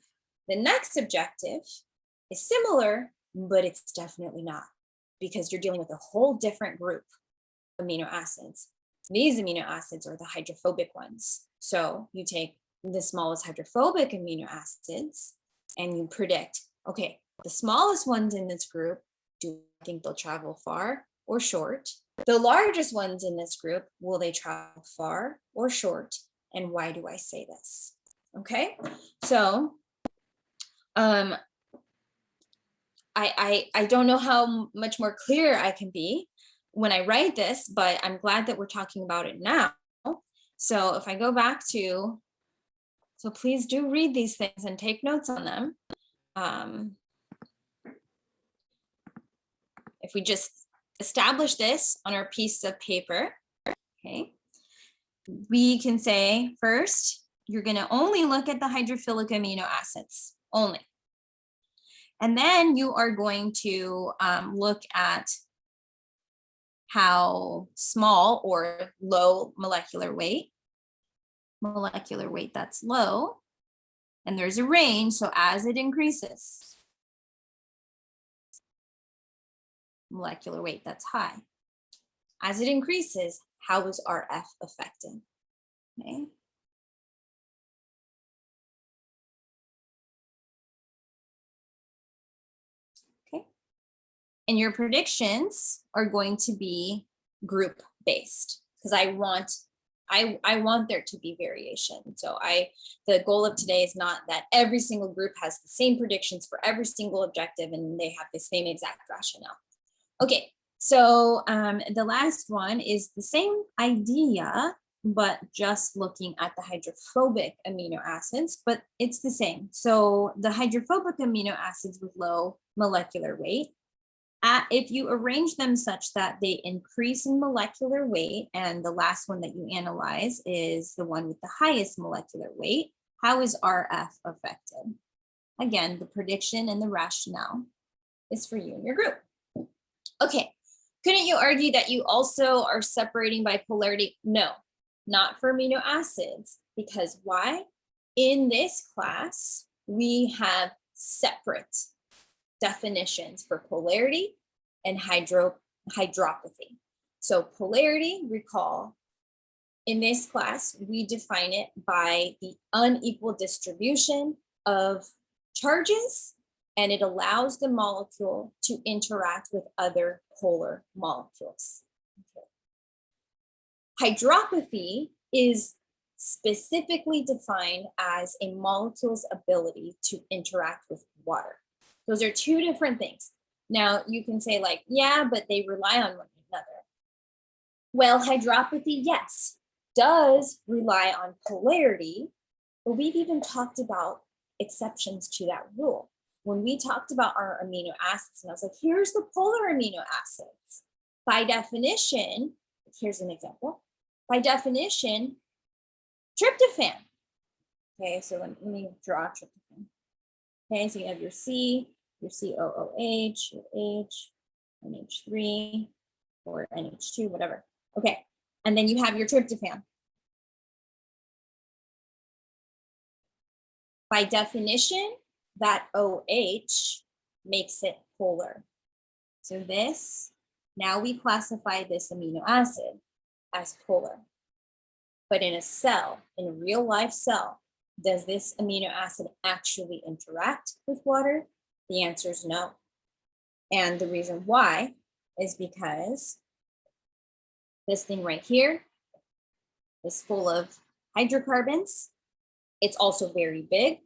Speaker 1: The next objective is similar, but it's definitely not, because you're dealing with a whole different group of amino acids. These amino acids are the hydrophobic ones. So you take the smallest hydrophobic amino acids and you predict, okay, the smallest ones in this group, do you think they'll travel far or short? The largest ones in this group, will they travel far or short? And why do I say this? Okay, so I don't know how much more clear I can be when I write this, but I'm glad that we're talking about it now. So if I go back to, so please do read these things and take notes on them. If we just establish this on our piece of paper, okay, we can say first, you're going to only look at the hydrophilic amino acids only. And then you are going to look at how small or low molecular weight that's low, and there's a range, so as it increases, molecular weight that's high. As it increases, how is RF affected? Okay. And your predictions are going to be group based, because I want there to be variation. So the goal of today is not that every single group has the same predictions for every single objective and they have the same exact rationale. Okay, so the last one is the same idea, but just looking at the hydrophobic amino acids, but it's the same. So the hydrophobic amino acids with low molecular weight, if you arrange them such that they increase in molecular weight, and the last one that you analyze is the one with the highest molecular weight, how is RF affected? Again, the prediction and the rationale is for you and your group. Okay, couldn't you argue that you also are separating by polarity? No, not for amino acids, because why? In this class, we have separate definitions for polarity and hydropathy. So polarity, recall, in this class, we define it by the unequal distribution of charges, and it allows the molecule to interact with other polar molecules. Okay. Hydropathy is specifically defined as a molecule's ability to interact with water. Those are two different things. Now you can say like, yeah, but they rely on one another. Well, hydropathy, yes, does rely on polarity, but we've even talked about exceptions to that rule. When we talked about our amino acids, and I was like, here's the polar amino acids. By definition, here's an example. By definition, tryptophan. Okay, so let me draw tryptophan. Okay, so you have your C, your COOH, your H, NH3, or NH2, whatever. Okay, and then you have your tryptophan. By definition, that OH makes it polar. So this, now we classify this amino acid as polar. But in a cell, in a real life cell, does this amino acid actually interact with water? The answer is no. And the reason why is because this thing right here is full of hydrocarbons. It's also very big.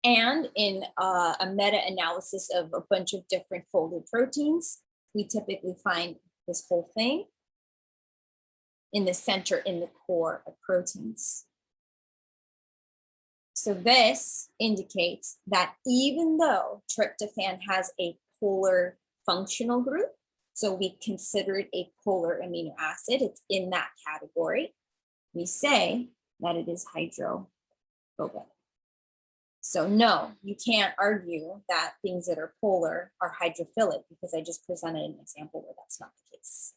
Speaker 1: And in a meta-analysis of a bunch of different folded proteins, we typically find this whole thing in the center, in the core of proteins. So this indicates that even though tryptophan has a polar functional group, so we consider it a polar amino acid, it's in that category, we say that it is hydrophobic. So no, you can't argue that things that are polar are hydrophilic, because I just presented an example where that's not the case.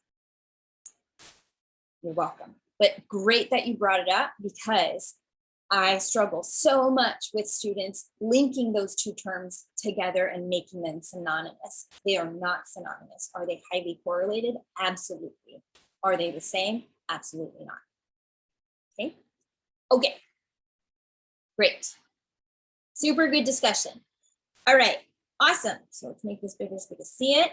Speaker 1: You're welcome. But great that you brought it up, because I struggle so much with students linking those two terms together and making them synonymous. They are not synonymous. Are they highly correlated? Absolutely. Are they the same? Absolutely not. Okay. Okay. Great. Super good discussion. All right. Awesome. So let's make this bigger so we can see it.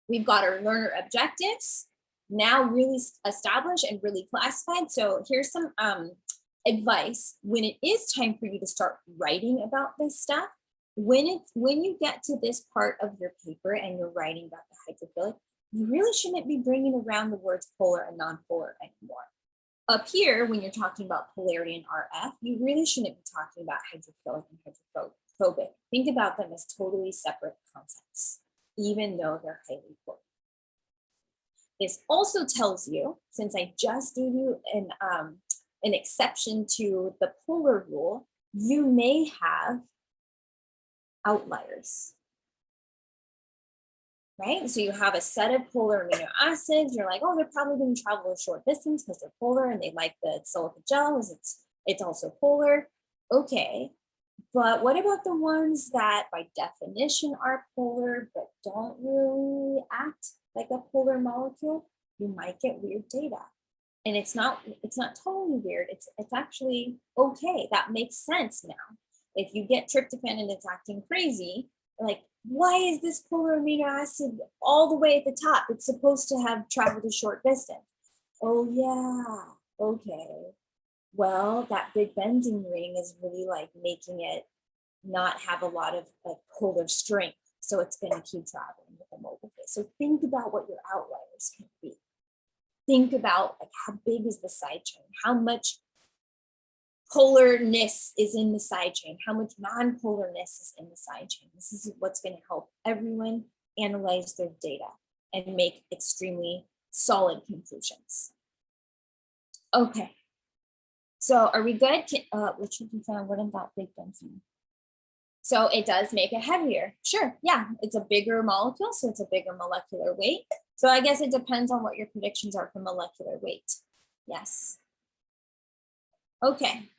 Speaker 1: We've got our learner objectives now really established and really classified. So here's some advice when it is time for you to start writing about this stuff. When you get to this part of your paper and you're writing about the hydrophilic, you really shouldn't be bringing around the words polar and non-polar anymore. Up here, when you're talking about polarity and RF, you really shouldn't be talking about hydrophilic and hydrophobic. Think about them as totally separate concepts, even though they're highly correlated. This also tells you, since I just gave you an exception to the polar rule, you may have outliers, right? So you have a set of polar amino acids. You're like, oh, they're probably going to travel a short distance because they're polar and they like the silica gel as it's also polar. Okay, but what about the ones that by definition are polar but don't really act like a polar molecule? You might get weird data. And it's not totally weird. It's actually okay. That makes sense now. If you get tryptophan and it's acting crazy, like, why is this polar amino acid all the way at the top? It's supposed to have traveled a short distance. Oh yeah, okay. Well, that big benzene ring is really like making it not have a lot of like polar strength. So it's going to keep traveling with a mobile phase. So think about what your outliers can be. Think about like how big is the side chain? How much polarness is in the side chain? How much non-polarness is in the side chain? This is what's going to help everyone analyze their data and make extremely solid conclusions. Okay. So are we good? What should we find? What about big benzene? So it does make it heavier. Sure, yeah, it's a bigger molecule, so it's a bigger molecular weight. So I guess it depends on what your predictions are for molecular weight. Yes. Okay,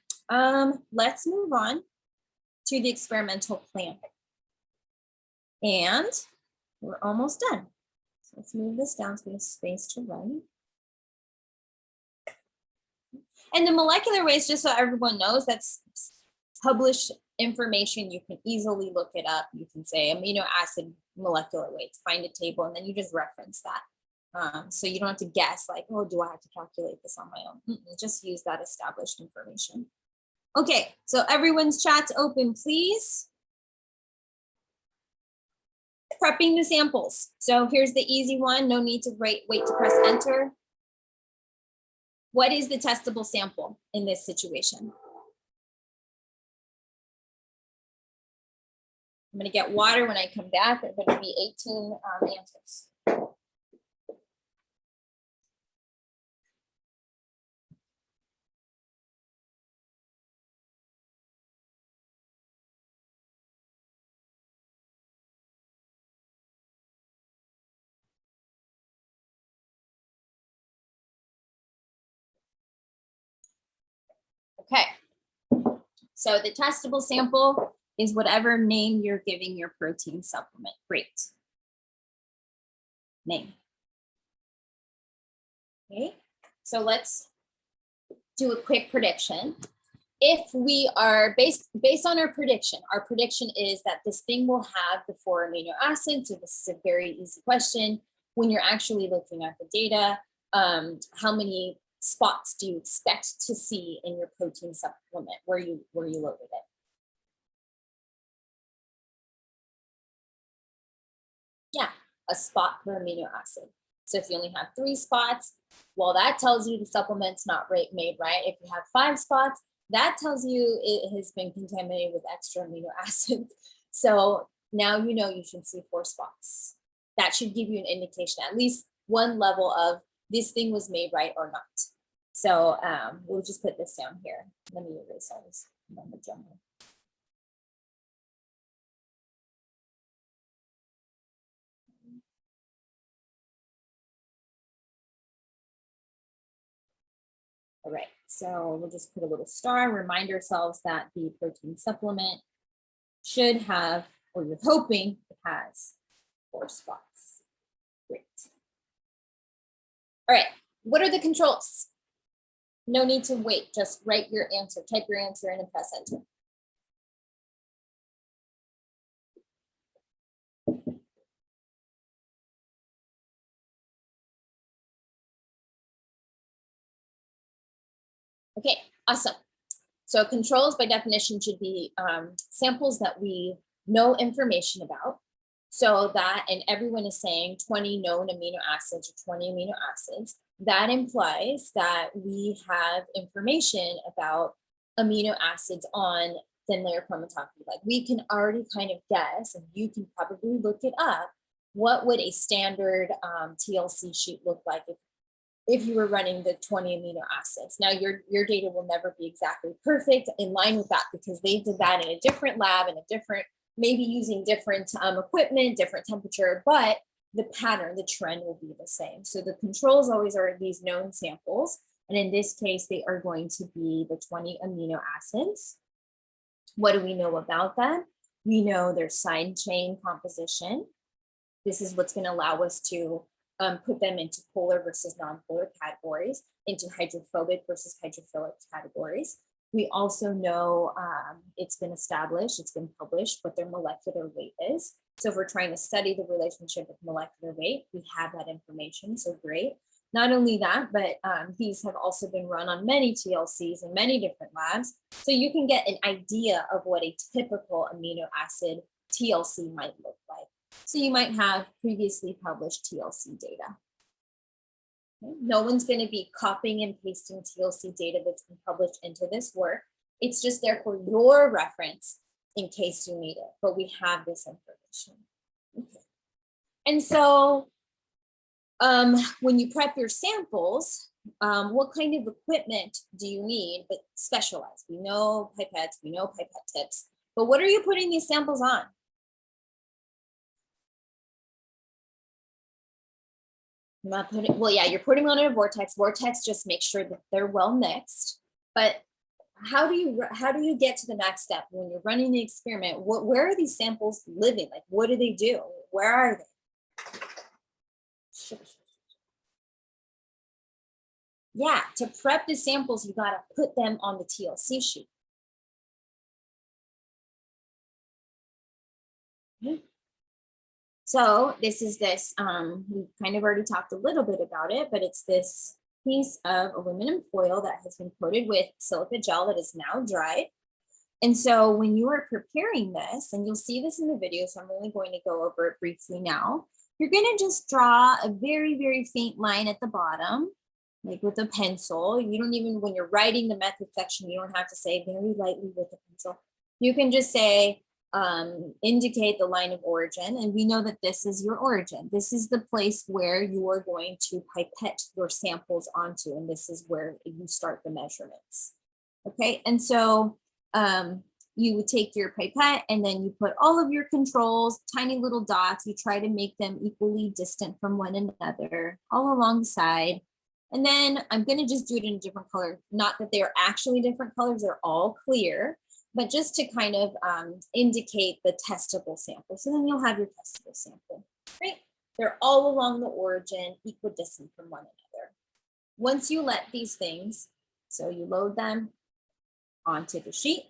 Speaker 1: let's move on to the experimental plan. And we're almost done. So let's move this down so we have space to run. And the molecular weights, just so everyone knows, that's published information. You can easily look it up. You can say amino acid molecular weights, find a table, and then you just reference that. So you don't have to guess like, oh, do I have to calculate this on my own? Just use that established information. Okay, so everyone's chat's open, please. Prepping the samples. So here's the easy one. No need to wait to press enter. What is the testable sample in this situation? I'm going to get water when I come back. There are going to be 18 answers. Okay, so the testable sample is whatever name you're giving your protein supplement. Great. Name. Okay, so let's do a quick prediction. If we are based on our prediction is that this thing will have the 4 amino acids. So this is a very easy question. When you're actually looking at the data, how many spots do you expect to see in your protein supplement where you loaded it? Yeah, a spot per amino acid. So if you only have 3 spots, well, that tells you the supplement's not made right. If you have 5 spots, that tells you it has been contaminated with extra amino acids. So now you know you should see 4 spots. That should give you an indication, at least one level of this thing was made right or not. So we'll just put this down here. Let me erase all this number jumble. All right, so we'll just put a little star and remind ourselves that the protein supplement should have, or you're hoping it has, 4 spots. Great. All right, what are the controls? No need to wait, just write your answer, type your answer in and press enter. Okay, awesome. So controls by definition should be samples that we know information about. So that, and everyone is saying 20 known amino acids or 20 amino acids, that implies that we have information about amino acids on thin layer chromatography. Like we can already kind of guess, and you can probably look it up, what would a standard TLC sheet look like if if you were running the 20 amino acids. Now your data will never be exactly perfect in line with that because they did that in a different lab and a different, maybe using different equipment, different temperature, but the pattern, the trend will be the same. So the controls always are these known samples. And in this case, they are going to be the 20 amino acids. What do we know about them? We know their side chain composition. This is what's going to allow us to put them into polar versus non-polar categories, into hydrophobic versus hydrophilic categories. We also know it's been established, it's been published, what their molecular weight is. So if we're trying to study the relationship with molecular weight, we have that information, so great. Not only that, but these have also been run on many TLCs in many different labs. So you can get an idea of what a typical amino acid TLC might look like. So you might have previously published TLC data. Okay. No one's going to be copying and pasting TLC data that's been published into this work. It's just there for your reference in case you need it, but we have this information. Okay. And so when you prep your samples, what kind of equipment do you need, but specialized? We know pipettes, we know pipette tips, but what are you putting these samples on? Not putting, well, yeah, you're putting them on a vortex. Vortex just make sure that they're well mixed. But how do you get to the next step when you're running the experiment? Where are these samples living? Like, what do they do? Where are they? Yeah, to prep the samples, you got to put them on the TLC sheet. Okay. So this is this, we kind of already talked a little bit about it, but it's this piece of aluminum foil that has been coated with silica gel that is now dried. And so when you are preparing this, and you'll see this in the video, so I'm only going to go over it briefly now, you're going to just draw a very, very faint line at the bottom, like with a pencil. You don't even, when you're writing the method section, you don't have to say very lightly with a pencil. You can just say, indicate the line of origin, and we know that this is your origin. This is the place where you are going to pipette your samples onto, and this is where you start the measurements. Okay, and so you would take your pipette and then you put all of your controls, tiny little dots. You try to make them equally distant from one another, all along the side. And then I'm going to just do it in a different color. Not that they're actually different colors, they're all clear, but just to kind of indicate the testable sample. So then you'll have your testable sample, right? They're all along the origin, equidistant from one another. Once you let these things, so you load them onto the sheet,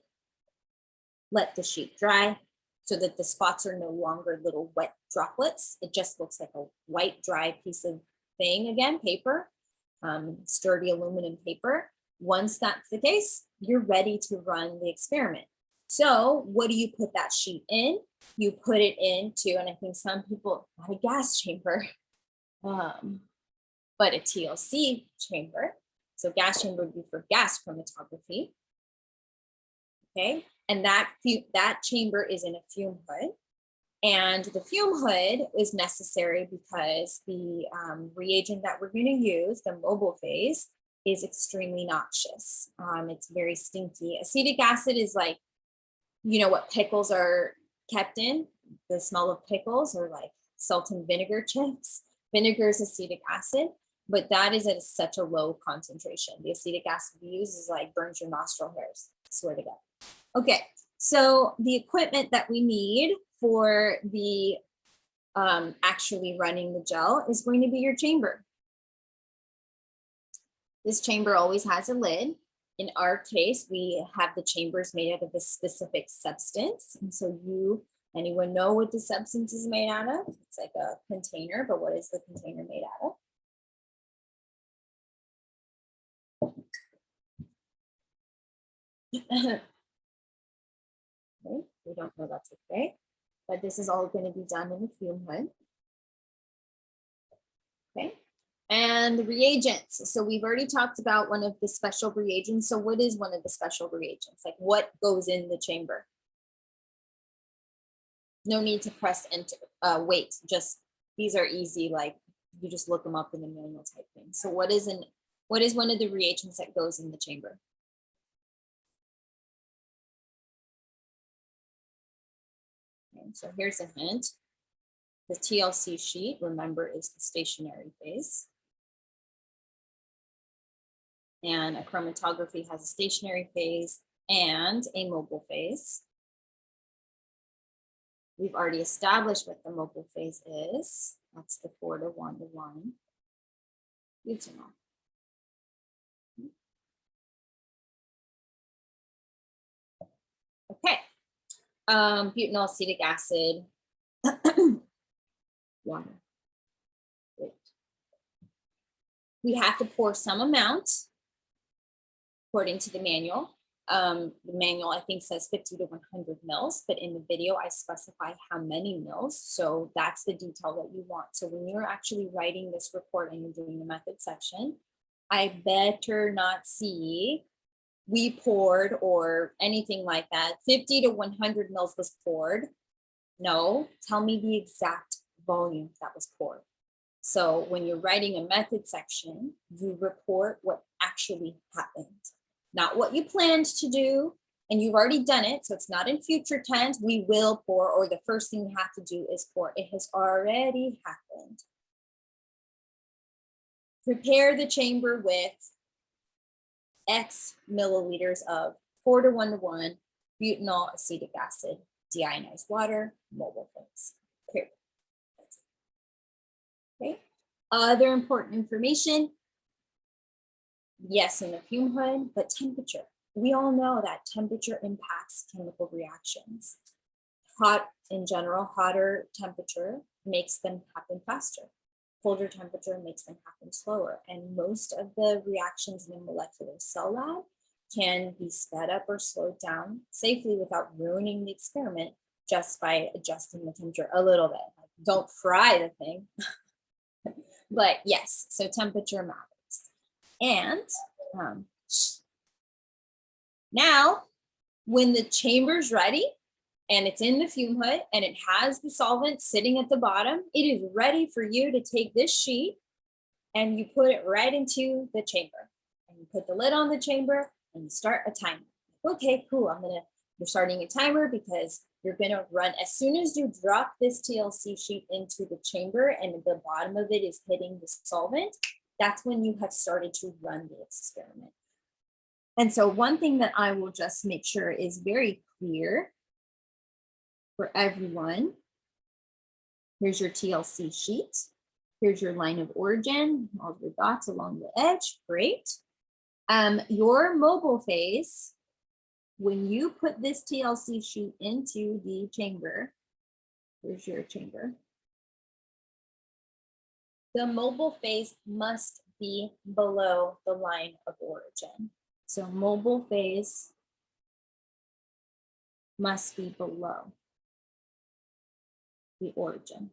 Speaker 1: let the sheet dry so that the spots are no longer little wet droplets. It just looks like a white, dry piece of thing, again, paper, sturdy aluminum paper. Once that's the case, you're ready to run the experiment. So what do you put that sheet in? You put it into, and I think some people, not a gas chamber, but a TLC chamber. So gas chamber would be for gas chromatography. Okay, and that chamber is in a fume hood. And the fume hood is necessary because the reagent that we're going to use, the mobile phase, is extremely noxious. It's very stinky. Acetic acid is like, you know what pickles are kept in? The smell of pickles, or like salt and vinegar chips. Vinegar is acetic acid, but that is at such a low concentration. The acetic acid we use is like burns your nostril hairs, I swear to God. Okay, so the equipment that we need for the actually running the gel is going to be your chamber. This chamber always has a lid. In our case, we have the chambers made out of a specific substance. And so anyone know what the substance is made out of? It's like a container, but what is the container made out of? Okay, we don't know, that's okay. But this is all going to be done in the fume hood. Okay. And the reagents. So we've already talked about one of the special reagents. So what is one of the special reagents? Like what goes in the chamber? No need to press enter, wait, just these are easy, like You just look them up in the manual type thing. So what is one of the reagents that goes in the chamber? Okay, so here's a hint. The TLC sheet, remember, is the stationary phase. And a chromatography has a stationary phase and a mobile phase. We've already established what the mobile phase is. That's the 4-to-1-to-1 butanol. Okay, butanol acetic acid, water. Great. We have to pour some amount according to the manual. The manual, I think, says 50 to 100 mils, but in the video, I specify how many mils. So that's the detail that you want. So when you're actually writing this report and you're doing the method section, I better not see we poured or anything like that. 50 to 100 mils was poured. No, tell me the exact volume that was poured. So when you're writing a method section, you report what actually happened. Not what you planned to do, and you've already done it, so it's not in future tense, we will pour, or the first thing you have to do is pour. It has already happened. Prepare the chamber with X milliliters of 4-to-1-to-1 butanol acetic acid, deionized water, mobile phase. Period. Okay. Other important information. Yes, in the fume hood, but temperature. We all know that temperature impacts chemical reactions. Hot in general, hotter temperature makes them happen faster. Colder temperature makes them happen slower. And most of the reactions in a molecular cell lab can be sped up or slowed down safely without ruining the experiment just by adjusting the temperature a little bit. Don't fry the thing. But yes, so temperature matters. And now when the chamber's ready and it's in the fume hood and it has the solvent sitting at the bottom, it is ready for you to take this sheet and you put it right into the chamber. And you put the lid on the chamber and you start a timer. Okay, cool. You're starting a timer because you're gonna run, as soon as you drop this TLC sheet into the chamber and the bottom of it is hitting the solvent, that's when you have started to run the experiment. And so one thing that I will just make sure is very clear for everyone. Here's your TLC sheet. Here's your line of origin, all the dots along the edge, great. Your mobile phase, when you put this TLC sheet into the chamber, here's your chamber. The mobile phase must be below the line of origin. So mobile phase must be below the origin.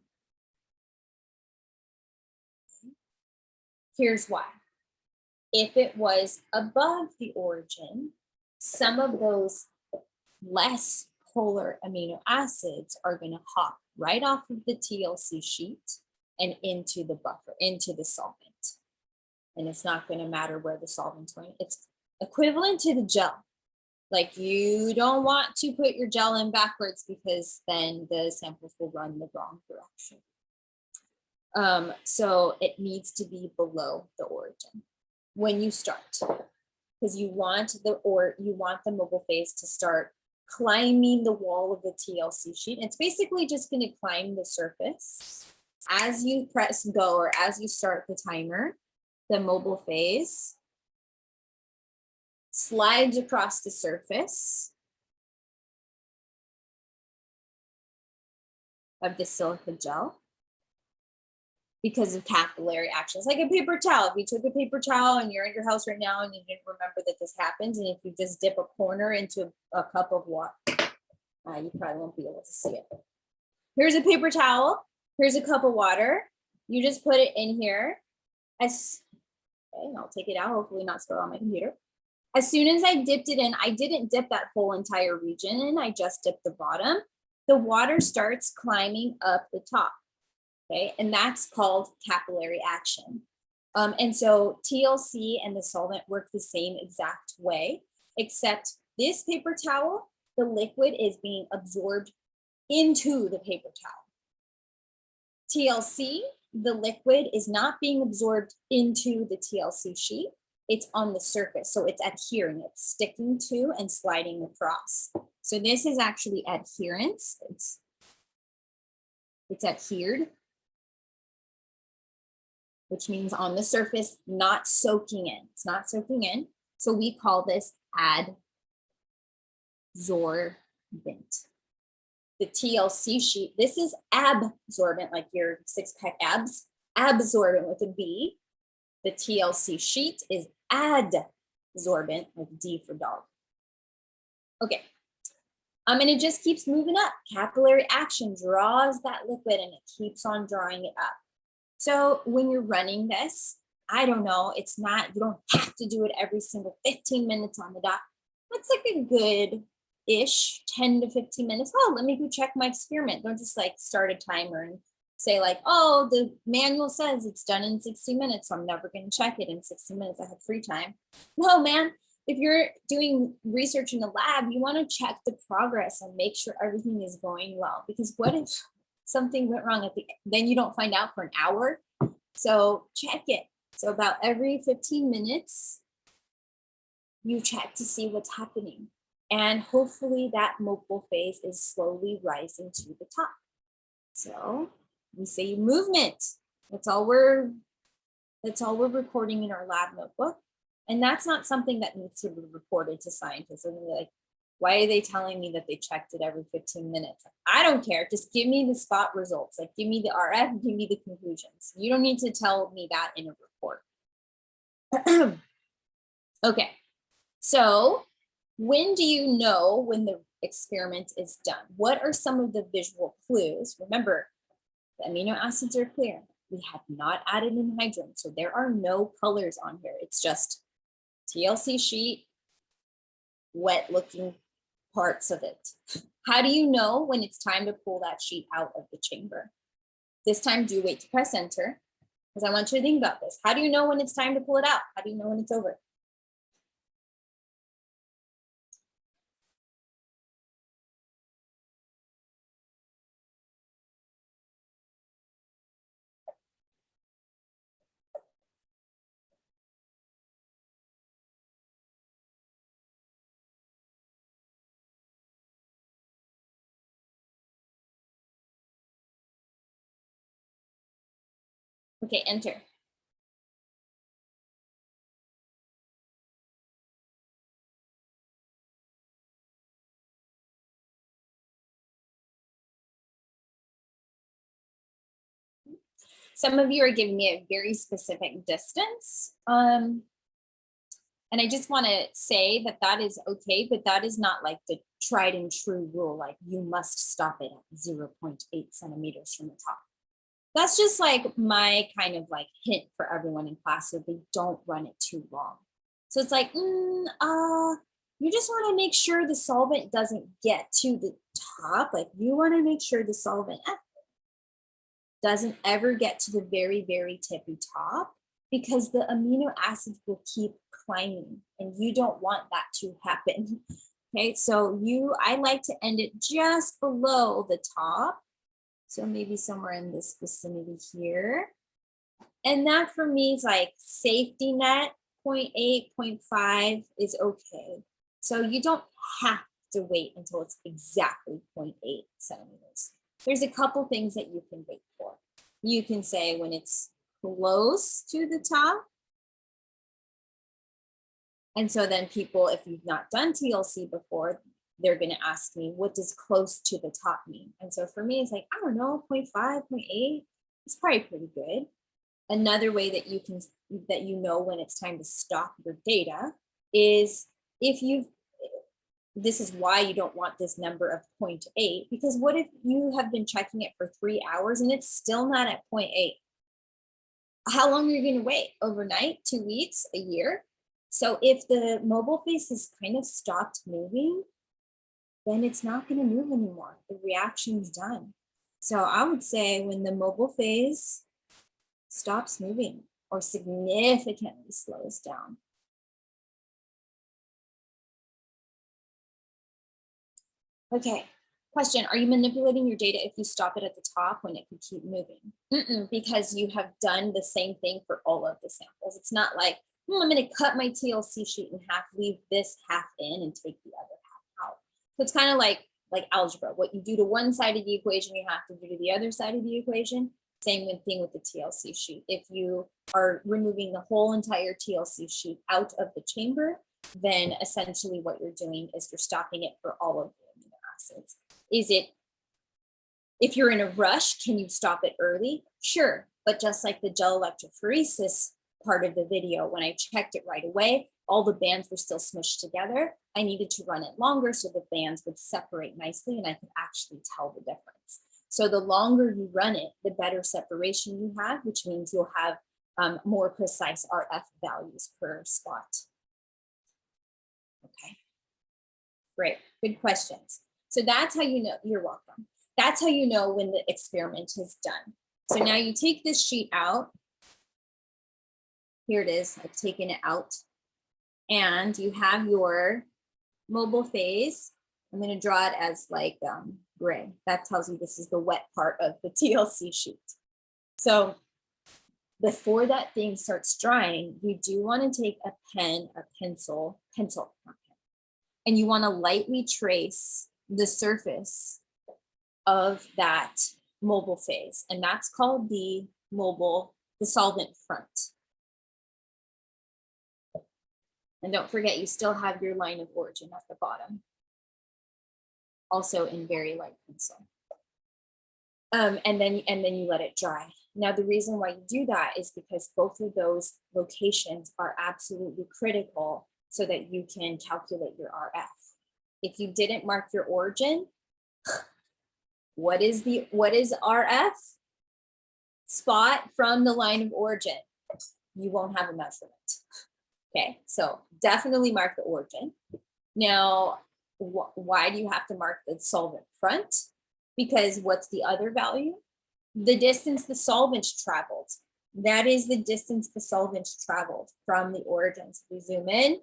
Speaker 1: Here's why. If it was above the origin, some of those less polar amino acids are going to hop right off of the TLC sheet and into the buffer, into the solvent. And it's not going to matter where the solvent's going. It's equivalent to the gel. Like, you don't want to put your gel in backwards because then the samples will run the wrong direction. So it needs to be below the origin when you start, because you want the mobile phase to start climbing the wall of the TLC sheet. It's basically just going to climb the surface. As you press go, or as you start the timer, the mobile phase slides across the surface of the silica gel because of capillary actions, like a paper towel. If you took a paper towel and you're at your house right now and you didn't remember that this happens, and if you just dip a corner into a cup of water, you probably won't be able to see it. Here's a paper towel. Here's a cup of water. You just put it in here. Okay, I'll take it out, hopefully not spill on my computer. As soon as I dipped it in, I didn't dip that whole entire region in, I just dipped the bottom. The water starts climbing up the top. okay? And that's called capillary action. And so TLC and the solvent work the same exact way, except this paper towel, the liquid is being absorbed into the paper towel. TLC, the liquid is not being absorbed into the TLC sheet. It's on the surface, so it's adhering, it's sticking to and sliding across. So this is actually adherence. It's adhered, which means on the surface, not soaking in. It's not soaking in. So we call this adsorbent. The TLC sheet, this is absorbent, like your six-pack abs, absorbent with a B. The TLC sheet is adsorbent with D for dog. Okay. And it just keeps moving up. Capillary action draws that liquid and it keeps on drawing it up. So when you're running this, I don't know, it's not, you don't have to do it every single 15 minutes on the dot. That's like a good-ish 10 to 15 minutes. Oh, let me go check my experiment. Don't just like start a timer and say like, oh, the manual says it's done in 60 minutes, so I'm never going to check it in 60 minutes. I have free time. No, man. If you're doing research in the lab, you want to check the progress and make sure everything is going well. Because what if something went wrong then you don't find out for an hour? So check it. So about every 15 minutes, you check to see what's happening. And hopefully that mobile phase is slowly rising to the top. So we say movement. That's all we're recording in our lab notebook. And that's not something that needs to be reported to scientists. And they're like, why are they telling me that they checked it every 15 minutes? I don't care. Just give me the spot results. Like give me the RF, give me the conclusions. You don't need to tell me that in a report. Okay. So when do you know when the experiment is done? What are some of the visual clues? Remember, the amino acids are clear. We have not added in hydrogen, so there are no colors on here. It's just TLC sheet, wet looking parts of it. How do you know when it's time to pull that sheet out of the chamber? This time, do wait to press enter, because I want you to think about this. How do you know when it's time to pull it out? How do you know when it's over? Okay, enter. Some of you are giving me a very specific distance. And I just want to say that that is okay, but that is not like the tried and true rule. Like you must stop it at 0.8 centimeters from the top. That's just like my kind of like hint for everyone in class so they don't run it too long. So it's like, you just want to make sure the solvent doesn't get to the top. Like you want to make sure the solvent doesn't ever get to the very, very tippy top, because the amino acids will keep climbing and you don't want that to happen. Okay, so I like to end it just below the top. So maybe somewhere in this vicinity here. And that for me is like safety net, 0.8, 0.5 is okay. So you don't have to wait until it's exactly 0.8 centimeters. There's a couple things that you can wait for. You can say when it's close to the top. And so then people, if you've not done TLC before, they're going to ask me, what does close to the top mean? And so for me, it's like, I don't know, 0.5, 0.8, it's probably pretty good. Another way that you know when it's time to stop your data is this is why you don't want this number of 0.8, because what if you have been checking it for 3 hours and it's still not at 0.8? How long are you going to wait? Overnight, 2 weeks, a year? So if the mobile phase has kind of stopped moving, then it's not going to move anymore. The reaction's done. So I would say when the mobile phase stops moving or significantly slows down. Okay, question, are you manipulating your data if you stop it at the top when it could keep moving? Because you have done the same thing for all of the samples. It's not like, I'm gonna cut my TLC sheet in half, leave this half in and take the other half out. So it's kind of like algebra. What you do to one side of the equation, you have to do to the other side of the equation. Same thing with the TLC sheet. If you are removing the whole entire TLC sheet out of the chamber, then essentially what you're doing is you're stopping it for all of the amino acids. Is it, if you're in a rush, can you stop it early? Sure, but just like the gel electrophoresis part of the video, when I checked it right away, all the bands were still smushed together. I needed to run it longer so the bands would separate nicely and I could actually tell the difference. So the longer you run it, the better separation you have, which means you'll have more precise RF values per spot. Okay, great, good questions. So that's how you know, you're welcome. That's how you know when the experiment is done. So now you take this sheet out. Here it is, I've taken it out. And you have your mobile phase. I'm going to draw it as like gray. That tells you this is the wet part of the TLC sheet. So before that thing starts drying, you do want to take a pen, a pencil, not pen, and you want to lightly trace the surface of that mobile phase. And that's called the solvent front. And don't forget, you still have your line of origin at the bottom, also in very light pencil. And then you let it dry. Now, the reason why you do that is because both of those locations are absolutely critical so that you can calculate your RF. If you didn't mark your origin, what is RF? Spot from the line of origin. You won't have a measurement. Okay, so definitely mark the origin. Now, why do you have to mark the solvent front? Because what's the other value? The distance the solvent traveled. That is the distance the solvent traveled from the origin. So if we zoom in,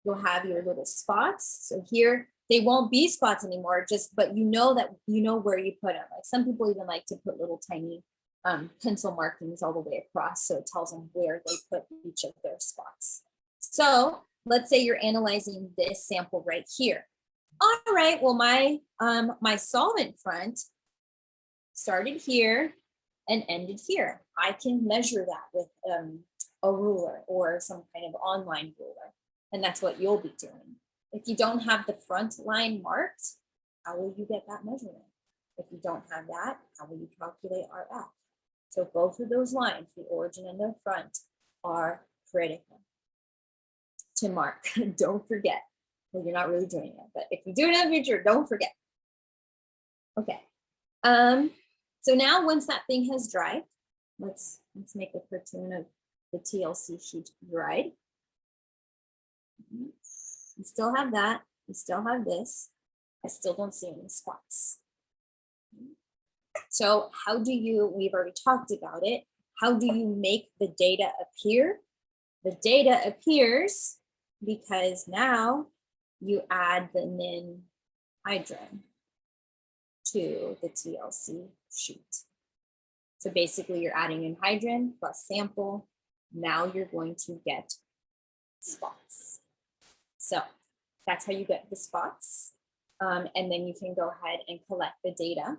Speaker 1: you'll have your little spots. So here, they won't be spots anymore, but you know where you put them. Like some people even like to put little tiny pencil markings all the way across, so it tells them where they put each of their spots. So let's say you're analyzing this sample right here. All right, well, my solvent front started here and ended here. I can measure that with a ruler or some kind of online ruler, and that's what you'll be doing. If you don't have the front line marked, how will you get that measurement? If you don't have that, how will you calculate RF? So both of those lines, the origin and the front, are critical to mark. Don't forget. Well, you're not really doing it, but if you do it in the future, don't forget. Okay. So now once that thing has dried, let's make a cartoon of the TLC sheet dried. You still have that. You still have this. I still don't see any spots. So how do you, we've already talked about it, how do you make the data appear? The data appears because now you add the nin hydrin to the TLC sheet. So basically you're adding in hydrin plus sample. Now you're going to get spots. So that's how you get the spots. And then you can go ahead and collect the data.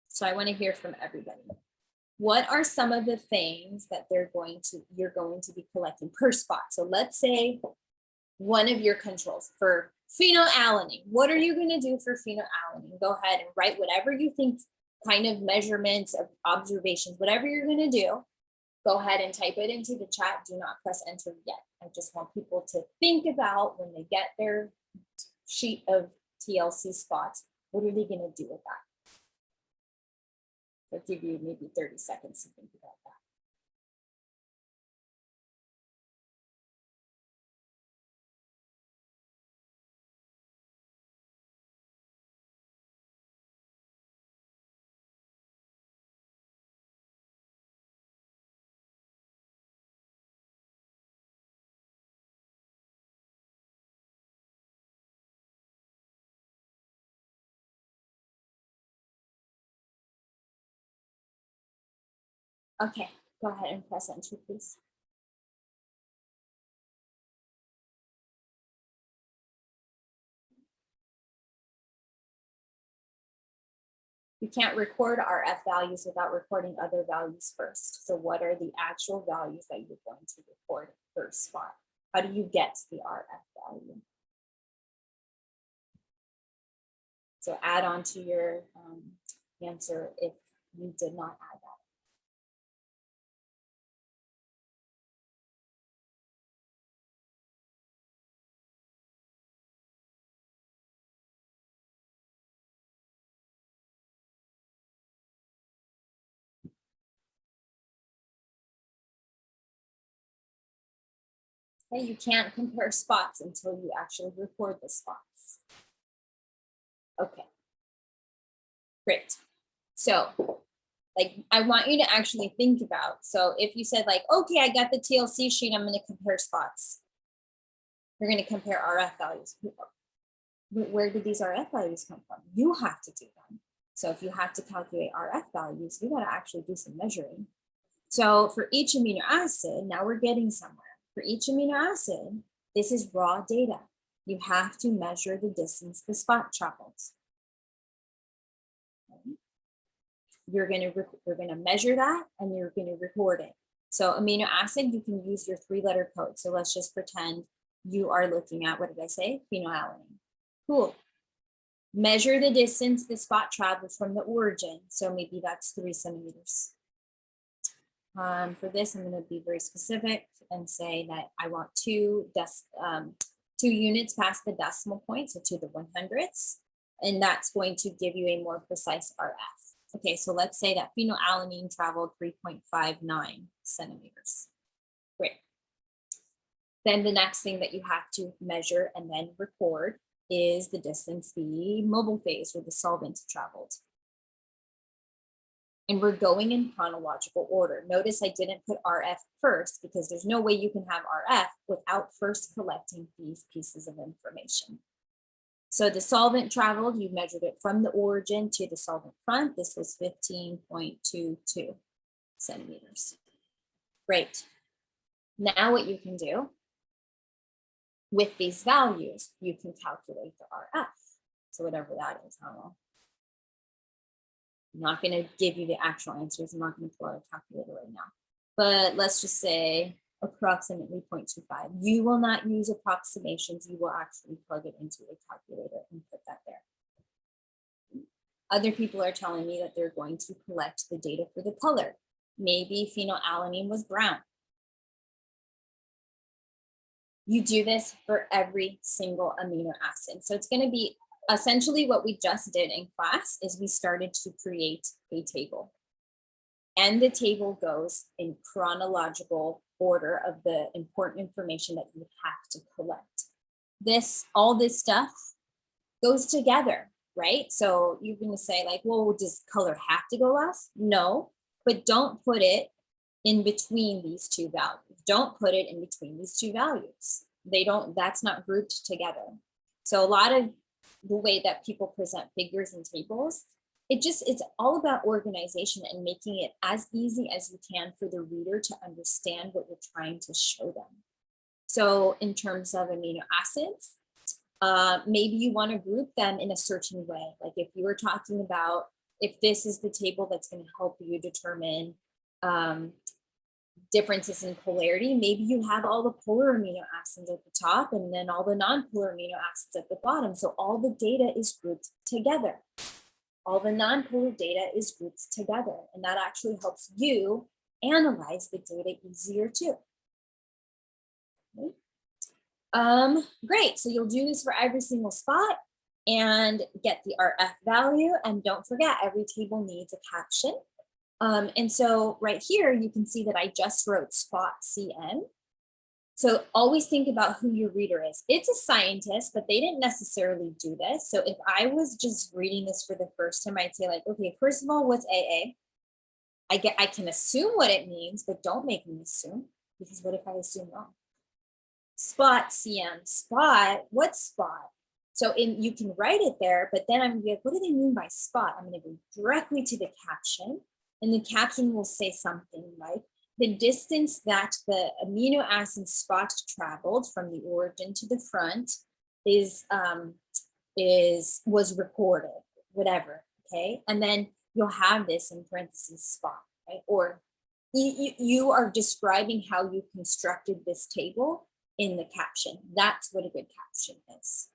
Speaker 1: So I want to hear from everybody. What are some of the things that you're going to be collecting per spot? So let's say one of your controls for phenylalanine. What are you going to do for phenylalanine? Go ahead and write whatever you think, kind of measurements of observations, whatever you're going to do. Go ahead and type it into the chat. Do not press enter yet. I just want people to think about when they get their sheet of TLC spots, what are they going to do with that? I'll give you maybe 30 seconds to think about that. Okay, go ahead and press enter, please. You can't record RF values without recording other values first. So what are the actual values that you're going to record first spot? How do you get the RF value? So add on to your answer if you did not add that. Okay, you can't compare spots until you actually record the spots. Okay, great. So like, I want you to actually think about, so if you said like, okay, I got the TLC sheet, I'm gonna compare spots. You're gonna compare RF values. Where did these RF values come from? You have to do them. So if you have to calculate RF values, you gotta actually do some measuring. So for each amino acid, now we're getting somewhere. For each amino acid, this is raw data. You have to measure the distance the spot travels. Okay. You're gonna measure that and you're gonna record it. So amino acid, you can use your 3-letter code. So let's just pretend you are looking at, what did I say? Phenylalanine. Cool. Measure the distance the spot traveled from the origin. So maybe that's 3 centimeters. For this, I'm going to be very specific and say that I want 2 units past the decimal point, so to the 100ths, and that's going to give you a more precise RF. Okay, so let's say that phenylalanine traveled 3.59 centimeters. Great. Then the next thing that you have to measure and then record is the distance the mobile phase or the solvent traveled. And we're going in chronological order. Notice I didn't put RF first because there's no way you can have RF without first collecting these pieces of information. So the solvent traveled, you measured it from the origin to the solvent front. This was 15.22 centimeters. Great. Now what you can do with these values, you can calculate the RF. So whatever that is, I don't know. I'm not going to give you the actual answers. I'm not going to pull out a calculator right now. But let's just say approximately 0.25. You will not use approximations. You will actually plug it into a calculator and put that there. Other people are telling me that they're going to collect the data for the color. Maybe phenylalanine was brown. You do this for every single amino acid. So it's going to be essentially what we just did in class is we started to create a table. And the table goes in chronological order of the important information that you have to collect. All this stuff goes together, right? So you're going to say like, well, does color have to go last? No, but don't put it in between these 2 values. Don't put it in between these 2 values. That's not grouped together. So a lot of the way that people present figures and tables, it's all about organization and making it as easy as you can for the reader to understand what you're trying to show them. So in terms of amino acids, maybe you want to group them in a certain way. Like if you were talking about, if this is the table that's going to help you determine differences in polarity, maybe you have all the polar amino acids at the top and then all the non-polar amino acids at the bottom. So all the data is grouped together. All the non-polar data is grouped together, and that actually helps you analyze the data easier too. Okay. Great, so you'll do this for every single spot and get the RF value, and don't forget every table needs a caption. And so right here, you can see that I just wrote spot CN. So always think about who your reader is. It's a scientist, but they didn't necessarily do this. So if I was just reading this for the first time, I'd say like, okay, first of all, what's AA? I can assume what it means, but don't make me assume, because what if I assume wrong? Spot CN, spot, what spot? So you can write it there, but then I'm gonna be like, what do they mean by spot? I'm gonna go directly to the caption. and the caption will say something like, the distance that the amino acid spot traveled from the origin to the front was recorded, whatever, okay? And then you'll have this in parentheses spot, right? Or you are describing how you constructed this table in the caption. That's what a good caption is.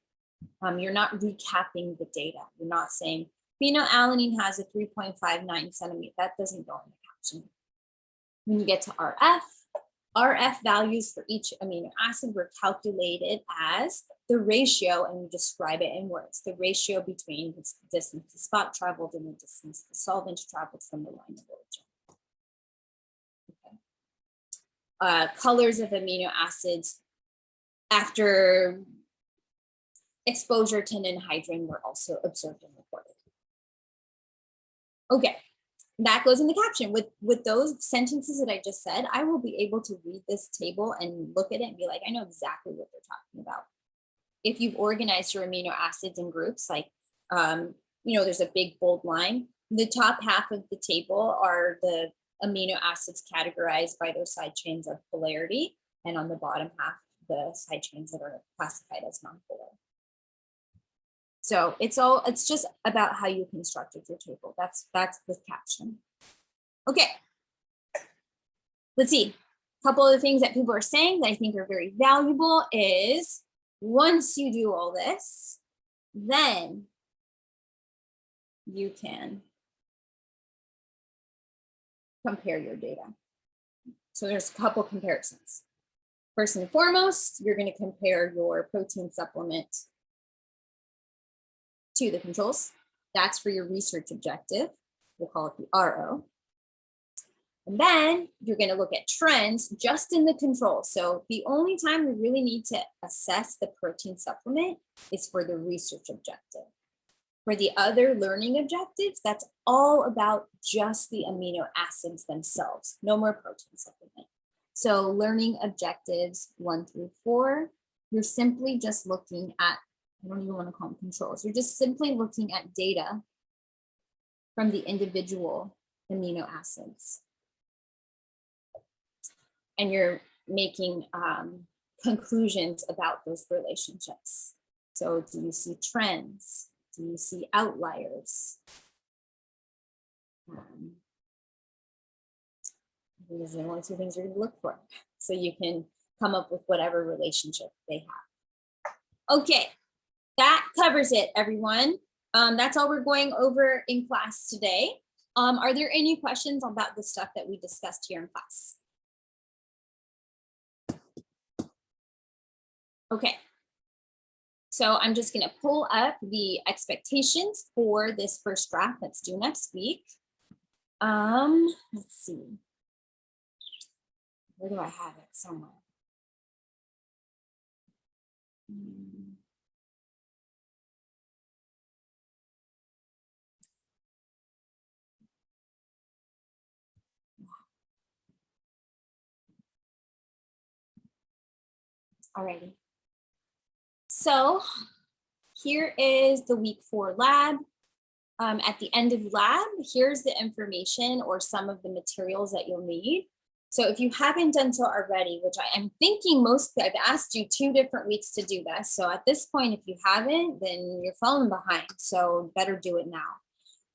Speaker 1: You're not recapping the data. You're not saying phenylalanine has a 3.59 centimeter. That doesn't go in the caption. When you get to RF values for each amino acid were calculated as the ratio, and you describe it in words, the ratio between the distance the spot traveled and the distance the solvent traveled from the line of origin. Okay. Colors of amino acids after exposure to anhydride were also observed and reported. Okay. That goes in the caption. With those sentences that I just said, I will be able to read this table and look at it and be like, I know exactly what they're talking about. If you've organized your amino acids in groups, like, there's a big bold line. The top half of the table are the amino acids categorized by their side chains of polarity. And on the bottom half, the side chains that are classified as nonpolar. So it's just about how you constructed your table. That's the caption. Okay. Let's see. A couple of the things that people are saying that I think are very valuable is once you do all this, then you can compare your data. So there's a couple comparisons. First and foremost, you're going to compare your protein supplement to the controls. That's for your research objective. We'll call it the RO. And then you're going to look at trends just in the controls. So the only time we really need to assess the protein supplement is for the research objective. For the other learning objectives, that's all about just the amino acids themselves. No more protein supplement. So learning objectives 1 through 4, you're simply just looking at, I don't even want to call them controls. You're just simply looking at data from the individual amino acids. And you're making conclusions about those relationships. So do you see trends? Do you see outliers? These are one or two things you're going to look for. So you can come up with whatever relationship they have. Okay, that covers it, everyone. That's all we're going over in class today. Are there any questions about the stuff that we discussed here in class? Okay, so I'm just going to pull up the expectations for this first draft that's due next week. Let's see. Where do I have it? Somewhere. Alrighty. So here is the week 4 lab. At the end of lab, here's the information or some of the materials that you'll need. So if you haven't done so already, which I am thinking mostly, I've asked you 2 different weeks to do this. So at this point, if you haven't, then you're falling behind. So better do it now.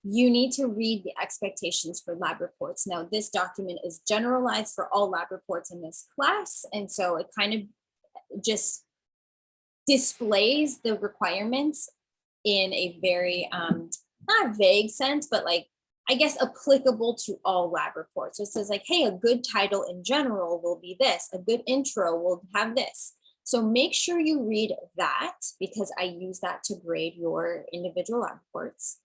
Speaker 1: You need to read the expectations for lab reports. Now, this document is generalized for all lab reports in this class. And so it kind of just displays the requirements in a very, not vague sense, but like, I guess applicable to all lab reports. So it says like, hey, a good title in general will be this, a good intro will have this. So make sure you read that because I use that to grade your individual lab reports.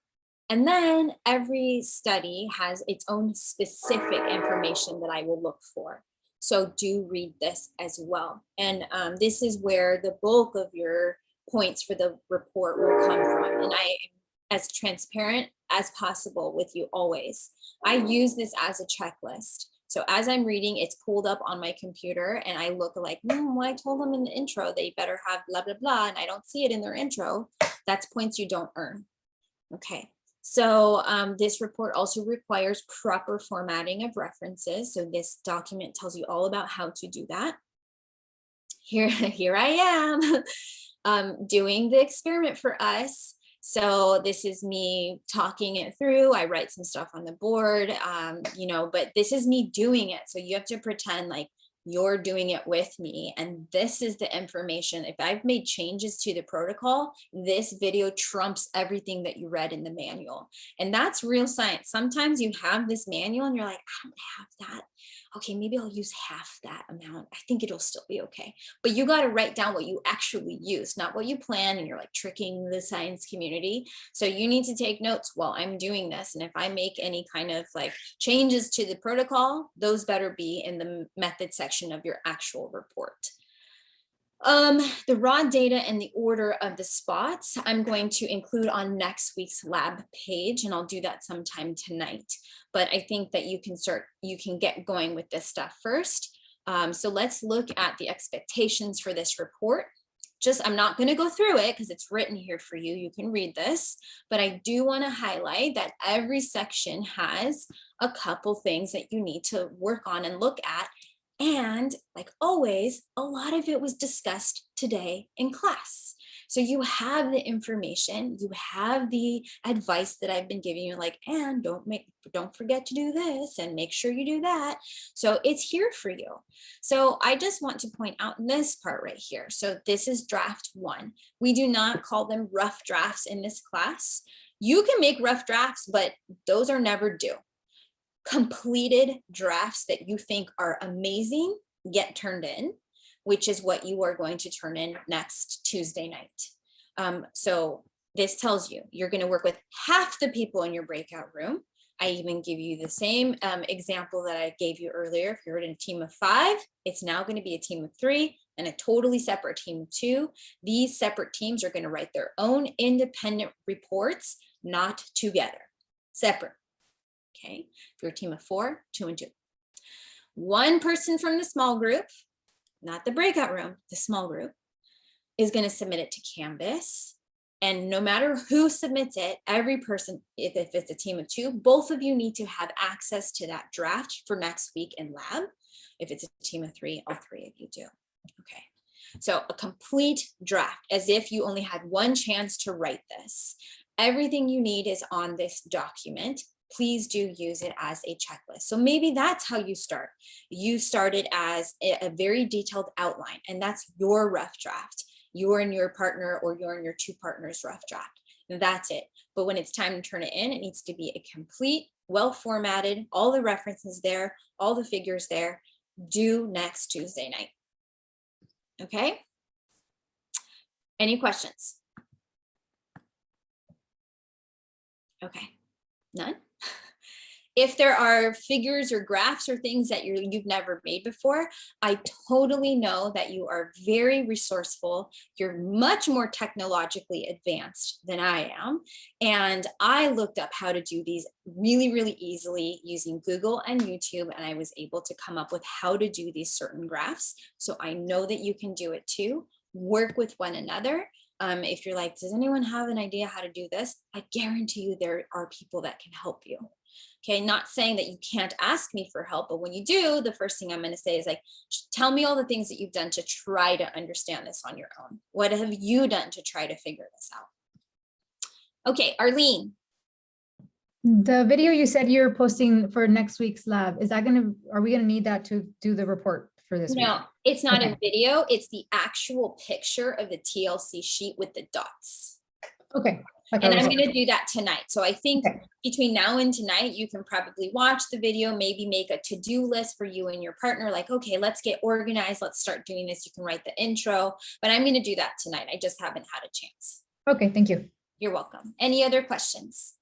Speaker 1: And then every study has its own specific information that I will look for. So do read this as well. And this is where the bulk of your points for the report will come from. And I am as transparent as possible with you always. I use this as a checklist. So as I'm reading, it's pulled up on my computer and I look like, well, I told them in the intro, they better have blah, blah, blah, and I don't see it in their intro. That's points you don't earn. Okay, So this report also requires proper formatting of references. So this document tells you all about how to do that. Here I am doing the experiment for us. So this is me talking it through. I write some stuff on the board, you know, but this is me doing it. So you have to pretend like you're doing it with me. And this is the information. If I've made changes to the protocol, this video trumps everything that you read in the manual. And that's real science. Sometimes you have this manual and you're like, I don't have that. Okay, maybe I'll use half that amount. I think it'll still be okay. But you got to write down what you actually use, not what you plan, and you're like tricking the science community. So you need to take notes while I'm doing this. And if I make any kind of like changes to the protocol, those better be in the method section of your actual report. The raw data and the order of the spots, I'm going to include on next week's lab page, and I'll do that sometime tonight. But I think that you can get going with this stuff first. So let's look at the expectations for this report. I'm not going to go through it because it's written here for you. You can read this, but I do want to highlight that every section has a couple things that you need to work on and look at. And like always, a lot of it was discussed today in class. So you have the information, you have the advice that I've been giving you, like, and don't forget to do this and make sure you do that. So it's here for you. So I just want to point out this part right here. So this is draft 1. We do not call them rough drafts in this class. You can make rough drafts, but those are never due. Completed drafts that you think are amazing get turned in, which is what you are going to turn in next Tuesday night. So this tells you you're going to work with half the people in your breakout room. I even give you the same example that I gave you earlier. If you're in a team of 5, it's now going to be a team of 3 and a totally separate team of 2. These separate teams are going to write their own independent reports, not together, separate. Okay, if you're a team of 4, 2 and 2. One person from the small group, not the breakout room, the small group, is going to submit it to Canvas. And no matter who submits it, every person, if it's a team of 2, both of you need to have access to that draft for next week in lab. If it's a team of 3, all 3 of you do. Okay, so a complete draft, as if you only had one chance to write this. Everything you need is on this document. Please do use it as a checklist. So maybe that's how you start. You started as a very detailed outline, and that's your rough draft. You're in your partner or you're in your 2 partners' rough draft. That's it. But when it's time to turn it in, it needs to be a complete, well-formatted, all the references there, all the figures there, due next Tuesday night. Okay? Any questions? Okay, none? If there are figures or graphs or things that you've never made before, I totally know that you are very resourceful. You're much more technologically advanced than I am. And I looked up how to do these really, really easily using Google and YouTube, and I was able to come up with how to do these certain graphs. So I know that you can do it too. Work with one another. If you're like, does anyone have an idea how to do this? I guarantee you there are people that can help you. Okay, not saying that you can't ask me for help, but when you do, the first thing I'm going to say is like, tell me all the things that you've done to try to understand this on your own. What have you done to try to figure this out? Okay, Arlene.
Speaker 2: The video you said you're posting for next week's lab, are we gonna need that to do the report for this week?
Speaker 1: No, it's not a video. It's the actual picture of the TLC sheet with the dots.
Speaker 2: Okay.
Speaker 1: And I'm going to do that tonight. So I think between now and tonight, you can probably watch the video, maybe make a to-do list for you and your partner. Like, okay, let's get organized. Let's start doing this. You can write the intro, but I'm going to do that tonight. I just haven't had a chance.
Speaker 2: Okay, thank you.
Speaker 1: You're welcome. Any other questions?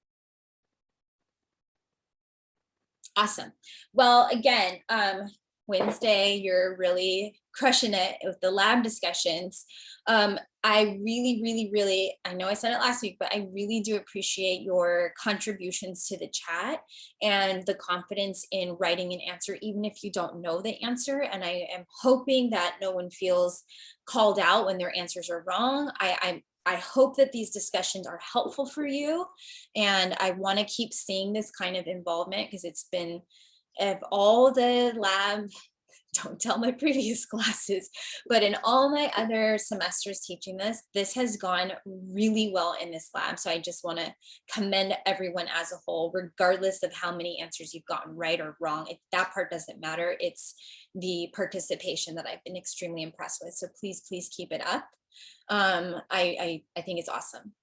Speaker 1: Awesome. Well, again, Wednesday, you're really crushing it with the lab discussions. I really, I know I said it last week, but I really do appreciate your contributions to the chat and the confidence in writing an answer, even if you don't know the answer. And I am hoping that no one feels called out when their answers are wrong. I I hope that these discussions are helpful for you. And I want to keep seeing this kind of involvement because it's been, of all the lab, don't tell my previous classes, but in all my other semesters teaching this, this has gone really well in this lab. So I just want to commend everyone as a whole, regardless of how many answers you've gotten right or wrong. That part doesn't matter. It's the participation that I've been extremely impressed with. So please, please keep it up. I think it's awesome.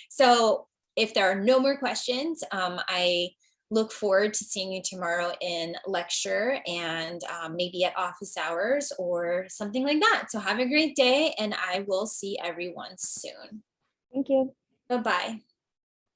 Speaker 1: So if there are no more questions, I look forward to seeing you tomorrow in lecture and maybe at office hours or something like that. So have a great day and I will see everyone soon.
Speaker 3: Thank you.
Speaker 1: Bye-bye.